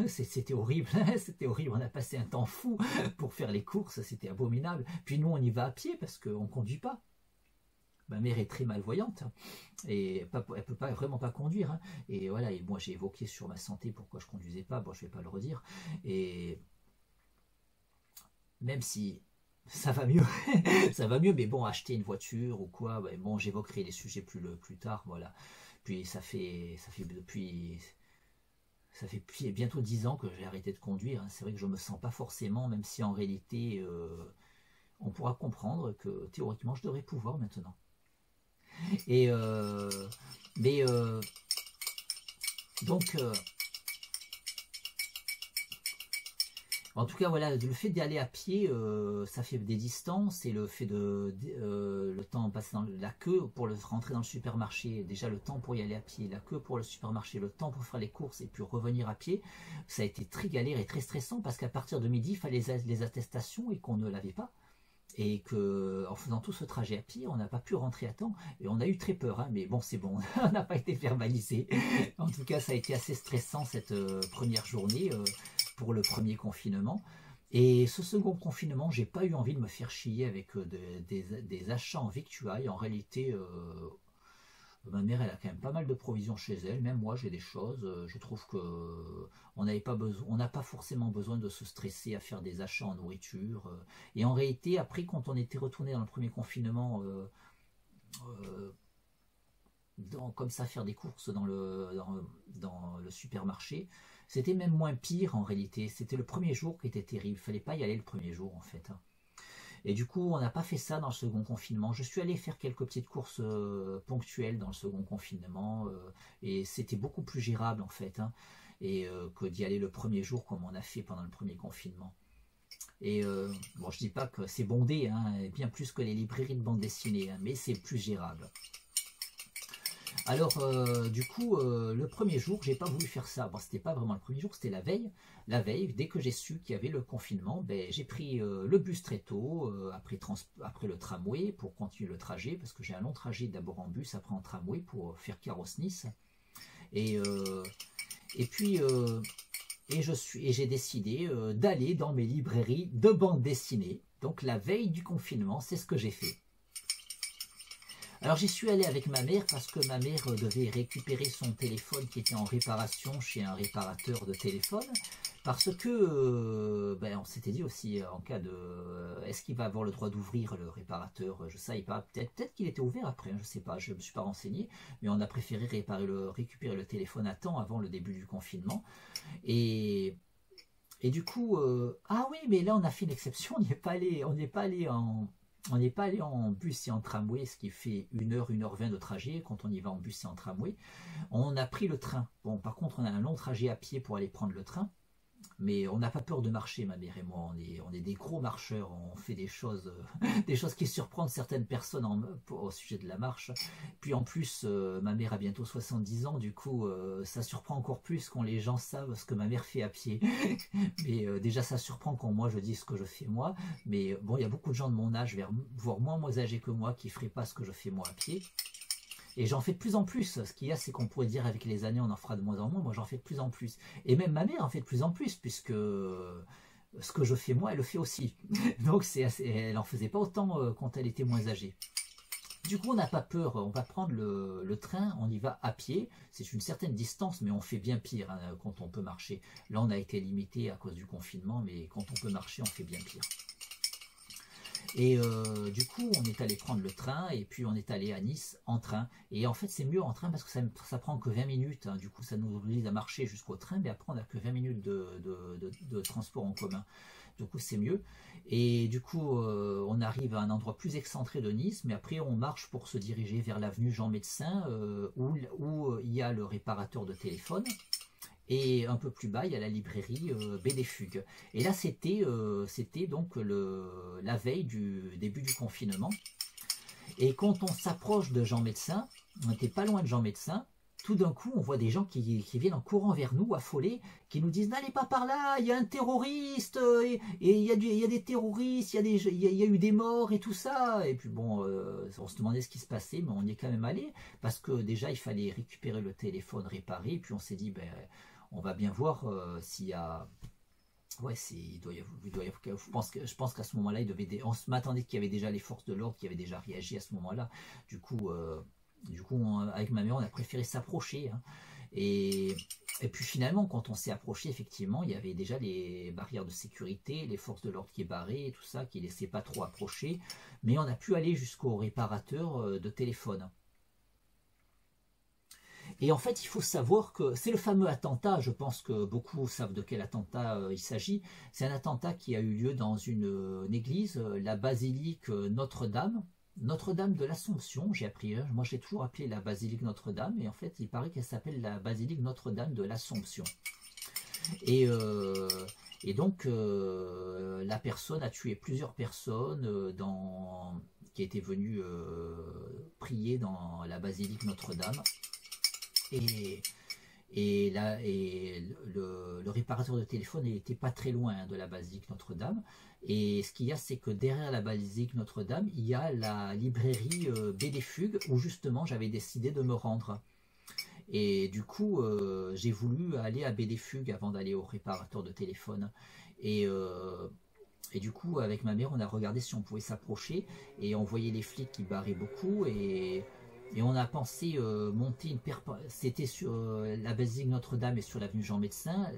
c'était horrible, c'était horrible. On a passé un temps fou pour faire les courses, c'était abominable. Puis nous, on y va à pied parce qu'on ne conduit pas. Ma mère est très malvoyante et elle ne peut vraiment pas conduire. Hein. Et voilà, et moi j'ai évoqué sur ma santé pourquoi je ne conduisais pas, bon je ne vais pas le redire. Et même si ça va mieux, ça va mieux, mais bon, acheter une voiture ou quoi, ouais, bon, j'évoquerai les sujets plus tard, voilà. Puis ça fait bientôt 10 ans que j'ai arrêté de conduire. Hein. C'est vrai que je ne me sens pas forcément, même si en réalité on pourra comprendre que théoriquement je devrais pouvoir maintenant. Et donc en tout cas voilà, le fait d'aller à pied, ça fait des distances et le fait le temps passé dans la queue pour rentrer dans le supermarché, déjà le temps pour y aller à pied, la queue pour le supermarché, le temps pour faire les courses et puis revenir à pied, ça a été très galère et très stressant parce qu'à partir de midi il fallait les attestations et qu'on ne l'avait pas. Et qu'en faisant tout ce trajet à pied, on n'a pas pu rentrer à temps. Et on a eu très peur, hein, mais bon, c'est bon, on n'a pas été verbalisé. En tout cas, ça a été assez stressant cette première journée pour le premier confinement. Et ce second confinement, j'ai pas eu envie de me faire chier avec des achats en victuailles. En réalité, ma mère, elle a quand même pas mal de provisions chez elle. Même moi, j'ai des choses. Je trouve que on n'a pas forcément besoin de se stresser à faire des achats en nourriture. Et en réalité, après, quand on était retourné dans le premier confinement, comme ça, faire des courses dans le supermarché, c'était même moins pire en réalité. C'était le premier jour qui était terrible. Il fallait pas y aller le premier jour en fait. Hein. Et du coup, on n'a pas fait ça dans le second confinement. Je suis allé faire quelques petites courses ponctuelles dans le second confinement et c'était beaucoup plus gérable en fait, hein, et que d'y aller le premier jour comme on a fait pendant le premier confinement. Et bon, je dis pas que c'est bondé, hein, bien plus que les librairies de bande dessinée, hein, mais c'est plus gérable. Alors, du coup, le premier jour, j'ai pas voulu faire ça. Bon, c'était pas vraiment le premier jour, c'était la veille. La veille, dès que j'ai su qu'il y avait le confinement, ben, j'ai pris le bus très tôt, après le tramway, pour continuer le trajet, parce que j'ai un long trajet d'abord en bus, après en tramway, pour faire Carros-Nice. Et puis, j'ai décidé d'aller dans mes librairies de bande dessinée. Donc, la veille du confinement, c'est ce que j'ai fait. Alors j'y suis allé avec ma mère parce que ma mère devait récupérer son téléphone qui était en réparation chez un réparateur de téléphone, parce que ben, on s'était dit aussi en cas de est-ce qu'il va avoir le droit d'ouvrir le réparateur, je ne savais pas, peut-être qu'il était ouvert après, hein, je ne sais pas, je ne me suis pas renseigné, mais on a préféré récupérer le téléphone à temps avant le début du confinement. Et du coup, ah oui, mais là on a fait une exception, on n'est pas allé en bus et en tramway, ce qui fait 1h, 1h20 de trajet quand on y va en bus et en tramway. On a pris le train. Bon, par contre, on a un long trajet à pied pour aller prendre le train. Mais on n'a pas peur de marcher, ma mère et moi. On est des gros marcheurs. On fait des choses qui surprennent certaines personnes au sujet de la marche. Puis en plus, ma mère a bientôt 70 ans. Du coup, ça surprend encore plus quand les gens savent ce que ma mère fait à pied. Mais déjà, ça surprend quand moi, je dis ce que je fais moi. Mais bon, il y a beaucoup de gens de mon âge, voire moins âgés que moi, qui ne feraient pas ce que je fais moi à pied. Et j'en fais de plus en plus. Ce qu'il y a, c'est qu'on pourrait dire avec les années, on en fera de moins en moins. Moi, j'en fais de plus en plus. Et même ma mère en fait de plus en plus, puisque ce que je fais moi, elle le fait aussi. Donc, elle n'en faisait pas autant quand elle était moins âgée. Du coup, on n'a pas peur, on va prendre le train, on y va à pied. C'est une certaine distance, mais on fait bien pire hein, quand on peut marcher. Là, on a été limité à cause du confinement, mais quand on peut marcher, on fait bien pire. Et du coup, on est allé prendre le train et puis on est allé à Nice en train. Et en fait, c'est mieux en train parce que ça prend que 20 minutes. Hein. Du coup, ça nous oblige à marcher jusqu'au train, mais après, on n'a que 20 minutes de transport en commun. Du coup, c'est mieux. Et du coup, on arrive à un endroit plus excentré de Nice, mais après, on marche pour se diriger vers l'avenue Jean Médecin, où il y a le réparateur de téléphone. Et un peu plus bas, il y a la librairie BD Fugues. Et là, c'était donc la veille du début du confinement. Et quand on s'approche de Jean Médecin, on n'était pas loin de Jean Médecin, tout d'un coup, on voit des gens qui viennent en courant vers nous, affolés, qui nous disent « N'allez pas par là, il y a un terroriste, et il y a des terroristes, il y a eu des morts et tout ça. » Et puis bon, on se demandait ce qui se passait, mais on y est quand même allé, parce que déjà, il fallait récupérer le téléphone réparé, et puis on s'est dit « ben on va bien voir s'il y a... » Ouais, il doit y avoir, je pense qu'à ce moment-là, on m'attendait qu'il y avait déjà les forces de l'ordre qui avaient déjà réagi à ce moment-là. Du coup, avec ma mère, on a préféré s'approcher. Hein. Et puis finalement, quand on s'est approché, effectivement, il y avait déjà les barrières de sécurité, les forces de l'ordre qui barraient et tout ça, qui ne laissaient pas trop approcher. Mais on a pu aller jusqu'au réparateur de téléphone. Et en fait, il faut savoir que c'est le fameux attentat, je pense que beaucoup savent de quel attentat il s'agit. C'est un attentat qui a eu lieu dans une église, la basilique Notre-Dame, Notre-Dame de l'Assomption, j'ai appris, moi j'ai toujours appelé la basilique Notre-Dame, et en fait il paraît qu'elle s'appelle la basilique Notre-Dame de l'Assomption. Et, donc la personne a tué plusieurs personnes qui étaient venues prier dans la basilique Notre-Dame. Et le réparateur de téléphone n'était pas très loin de la basilique Notre-Dame. Et ce qu'il y a, c'est que derrière la basilique Notre-Dame, il y a la librairie BD Fugues, où justement j'avais décidé de me rendre. Et du coup, j'ai voulu aller à BD Fugues avant d'aller au réparateur de téléphone. Et du coup, avec ma mère, on a regardé si on pouvait s'approcher. Et on voyait les flics qui barraient beaucoup. Et on a pensé monter une c'était sur la basilique Notre-Dame et sur l'avenue Jean Médecin,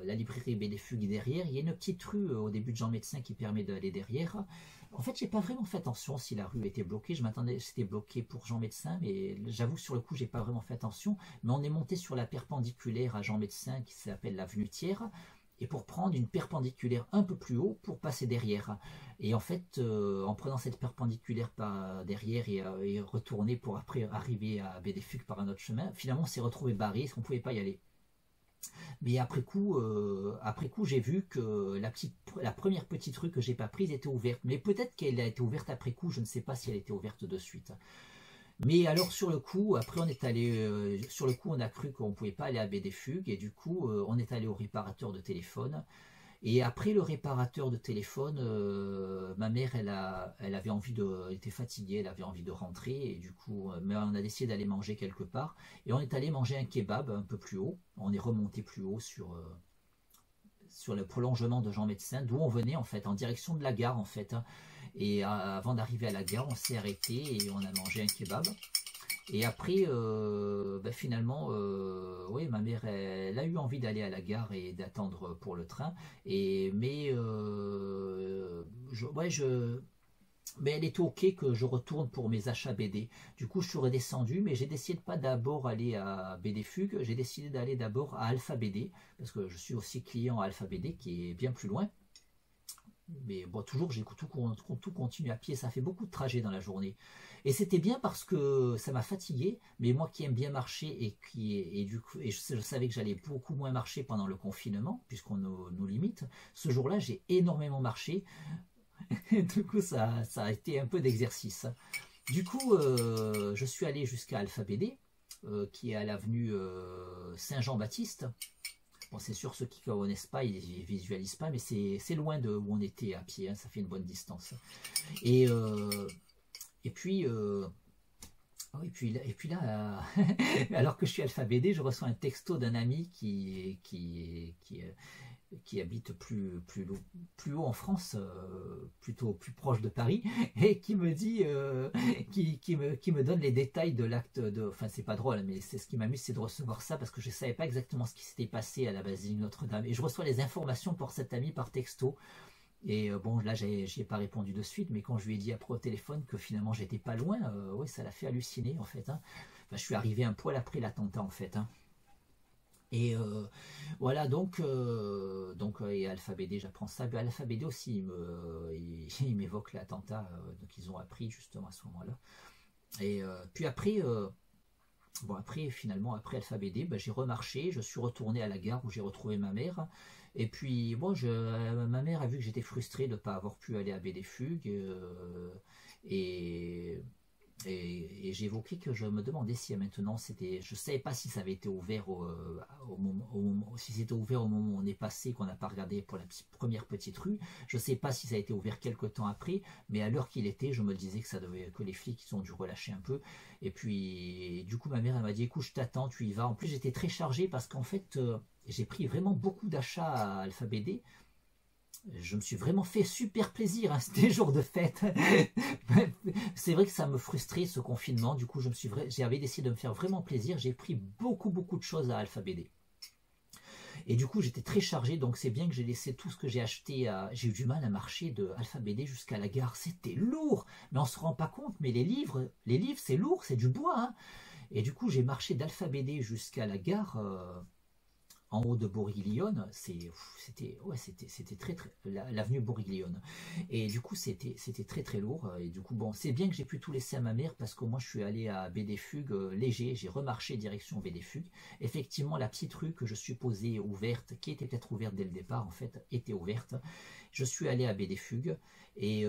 la librairie BD Fugues derrière. Il y a une petite rue au début de Jean Médecin qui permet d'aller derrière. En fait, j'ai pas vraiment fait attention si la rue était bloquée. Je m'attendais, c'était bloqué pour Jean Médecin, mais j'avoue sur le coup, j'ai pas vraiment fait attention. Mais on est monté sur la perpendiculaire à Jean Médecin qui s'appelle l'avenue Thiers. Et pour prendre une perpendiculaire un peu plus haut pour passer derrière. Et en fait, en prenant cette perpendiculaire par derrière et retourner pour après arriver à BD Fugues par un autre chemin, finalement on s'est retrouvé barré, parce qu'on ne pouvait pas y aller. Mais après coup, j'ai vu que la première petite rue que j'ai pas prise était ouverte. Mais peut-être qu'elle a été ouverte après coup, je ne sais pas si elle était ouverte de suite. Mais alors sur le coup, après on est allé, sur le coup on a cru qu'on ne pouvait pas aller à BD Fugues et du coup on est allé au réparateur de téléphone. Et après le réparateur de téléphone, ma mère elle avait elle était fatiguée, elle avait envie de rentrer et du coup, mais on a décidé d'aller manger quelque part et on est allé manger un kebab un peu plus haut. On est remonté plus haut sur le prolongement de Jean Médecin, d'où on venait en fait, en direction de la gare en fait. Hein. Et avant d'arriver à la gare, on s'est arrêté et on a mangé un kebab. Et après, finalement, oui, ma mère, elle a eu envie d'aller à la gare et d'attendre pour le train. Mais elle était ok que je retourne pour mes achats BD. Du coup, je suis redescendu, mais j'ai décidé de pas d'abord aller à BD Fugues. J'ai décidé d'aller d'abord à Alpha BD, parce que je suis aussi client à Alpha BD, qui est bien plus loin. Mais bon, toujours, j'ai tout continue à pied. Ça fait beaucoup de trajets dans la journée. Et c'était bien parce que ça m'a fatigué. Mais moi qui aime bien marcher et je savais que j'allais beaucoup moins marcher pendant le confinement, puisqu'on nous limite. Ce jour-là, j'ai énormément marché. Du coup, ça a été un peu d'exercice. Du coup, je suis allé jusqu'à Alpha BD, qui est à l'avenue Saint-Jean-Baptiste. Bon, c'est sûr, ceux qui ne connaissent pas, ils ne visualisent pas, mais c'est loin de où on était à pied, hein, ça fait une bonne distance. Et puis là, alors que je suis Alpha BD, je reçois un texto d'un ami qui qui habite plus haut en France, plutôt plus proche de Paris, et qui me dit, qui me donne les détails de l'acte de... Enfin, c'est pas drôle, mais c'est ce qui m'amuse, c'est de recevoir ça, parce que je savais pas exactement ce qui s'était passé à la basilique Notre-Dame. Et je reçois les informations pour cet ami par texto. Et bon, là, j'y ai pas répondu de suite, mais quand je lui ai dit après au téléphone que finalement j'étais pas loin, ouais, ça l'a fait halluciner en fait. Hein. Enfin, je suis arrivé un poil après l'attentat en fait. Hein. Et voilà, et Alpha BD, j'apprends ça. Alpha BD aussi, il m'évoque l'attentat qu'ils ont appris justement à ce moment-là. Et puis après, bon, après, finalement, après Alpha BD, j'ai remarché, je suis retourné à la gare où j'ai retrouvé ma mère. Et puis, bon, ma mère a vu que j'étais frustré de ne pas avoir pu aller à BD Fugue. Et j'évoquais que je me demandais si maintenant c'était, je savais pas si ça avait été ouvert si c'était ouvert au moment où on est passé, qu'on n'a pas regardé pour la première petite rue. Je sais pas si ça a été ouvert quelque temps après, mais à l'heure qu'il était, je me disais que les flics ils ont dû relâcher un peu. Et puis du coup ma mère elle m'a dit écoute je t'attends, tu y vas. En plus j'étais très chargé parce qu'en fait j'ai pris vraiment beaucoup d'achats à Alpha BD. Je me suis vraiment fait super plaisir, hein, c'était jour de fête. C'est vrai que ça me frustrait ce confinement, du coup j'avais décidé de me faire vraiment plaisir, j'ai pris beaucoup de choses à Alpha BD. Et du coup j'étais très chargé, donc c'est bien que j'ai laissé tout ce que j'ai acheté, j'ai eu du mal à marcher de Alpha BD jusqu'à la gare, c'était lourd, mais on se rend pas compte, mais les livres c'est lourd, c'est du bois. Hein. Et du coup j'ai marché d'Alpha BD jusqu'à la gare, en haut de Borriglione, c'était très l'avenue Borriglione. Et du coup c'était très lourd. Et du coup bon, c'est bien que j'ai pu tout laisser à ma mère parce qu'au moins je suis allé à BD Fugue léger, j'ai remarché direction BD Fugue. Effectivement la petite rue que je supposais ouverte, qui était peut-être ouverte dès le départ en fait, était ouverte. Je suis allé à BD Fugue et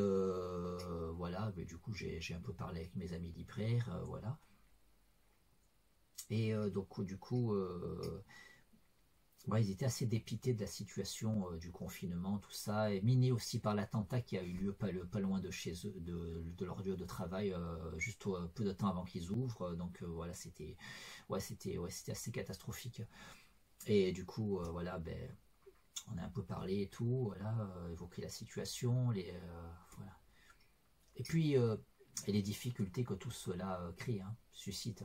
voilà, du coup j'ai un peu parlé avec mes amis libraires, voilà. Et donc du coup ouais, ils étaient assez dépités de la situation du confinement, tout ça, et minés aussi par l'attentat qui a eu lieu pas loin de chez eux, de leur lieu de travail, juste peu de temps avant qu'ils ouvrent. Donc voilà, c'était assez catastrophique. Et du coup, voilà, on a un peu parlé et tout, voilà, évoqué la situation, voilà. Et puis et les difficultés que tout cela crée, hein, suscite.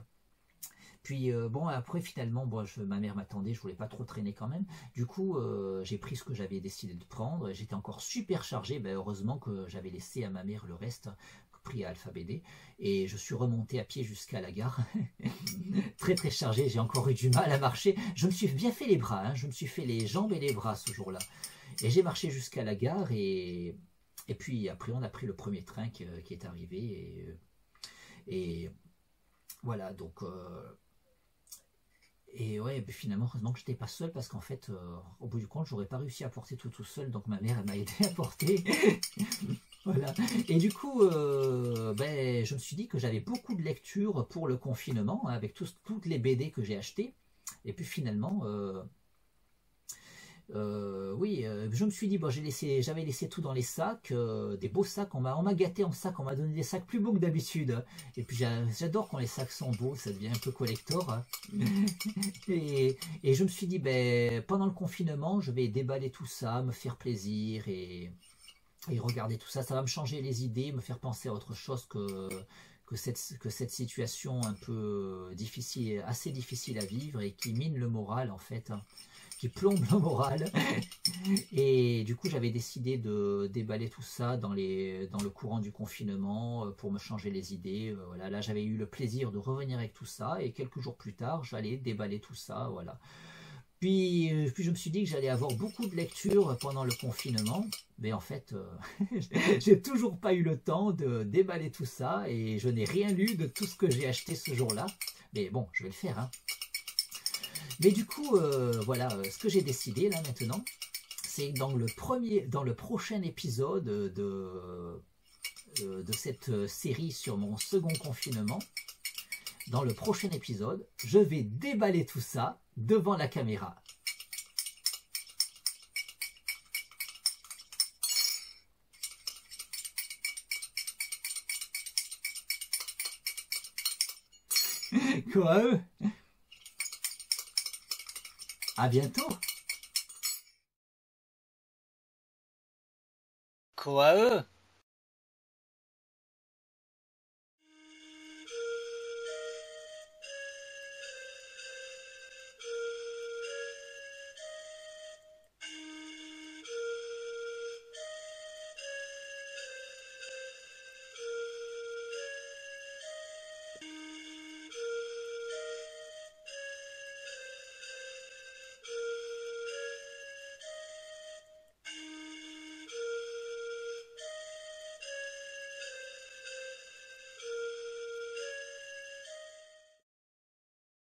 Puis bon, après finalement, bon, ma mère m'attendait, je voulais pas trop traîner quand même. Du coup, j'ai pris ce que j'avais décidé de prendre. J'étais encore super chargé. Heureusement que j'avais laissé à ma mère le reste, pris à Alpha BD. Et je suis remonté à pied jusqu'à la gare. Très chargé, j'ai encore eu du mal à marcher. Je me suis bien fait les bras, hein. Je me suis fait les jambes et les bras ce jour-là. Et j'ai marché jusqu'à la gare et puis après on a pris le premier train qui est arrivé. Et voilà, donc... Et ouais, finalement, heureusement que je n'étais pas seul parce qu'en fait, au bout du compte, j'aurais pas réussi à porter tout seul, donc ma mère, elle m'a aidé à porter. Voilà. Et du coup, je me suis dit que j'avais beaucoup de lectures pour le confinement, hein, avec toutes les BD que j'ai achetées. Et puis finalement, oui, je me suis dit, bon, j'avais laissé tout dans les sacs, des beaux sacs, on m'a gâté en sac, on m'a donné des sacs plus beaux que d'habitude. Et puis j'adore quand les sacs sont beaux, ça devient un peu collector. Hein. Et je me suis dit, pendant le confinement, je vais déballer tout ça, me faire plaisir et regarder tout ça. Ça va me changer les idées, me faire penser à autre chose que cette situation un peu difficile, assez difficile à vivre et qui mine le moral en fait. Hein, qui plombe le moral. Et du coup, j'avais décidé de déballer tout ça dans le courant du confinement pour me changer les idées. Voilà, là, j'avais eu le plaisir de revenir avec tout ça et quelques jours plus tard, j'allais déballer tout ça. Voilà. Puis je me suis dit que j'allais avoir beaucoup de lectures pendant le confinement, mais en fait, j'ai toujours pas eu le temps de déballer tout ça et je n'ai rien lu de tout ce que j'ai acheté ce jour-là. Mais bon, je vais le faire, hein. Mais du coup, voilà, ce que j'ai décidé là maintenant, c'est dans le prochain épisode de cette série sur mon second confinement, dans le prochain épisode, je vais déballer tout ça devant la caméra. Quoi? À bientôt! Koae.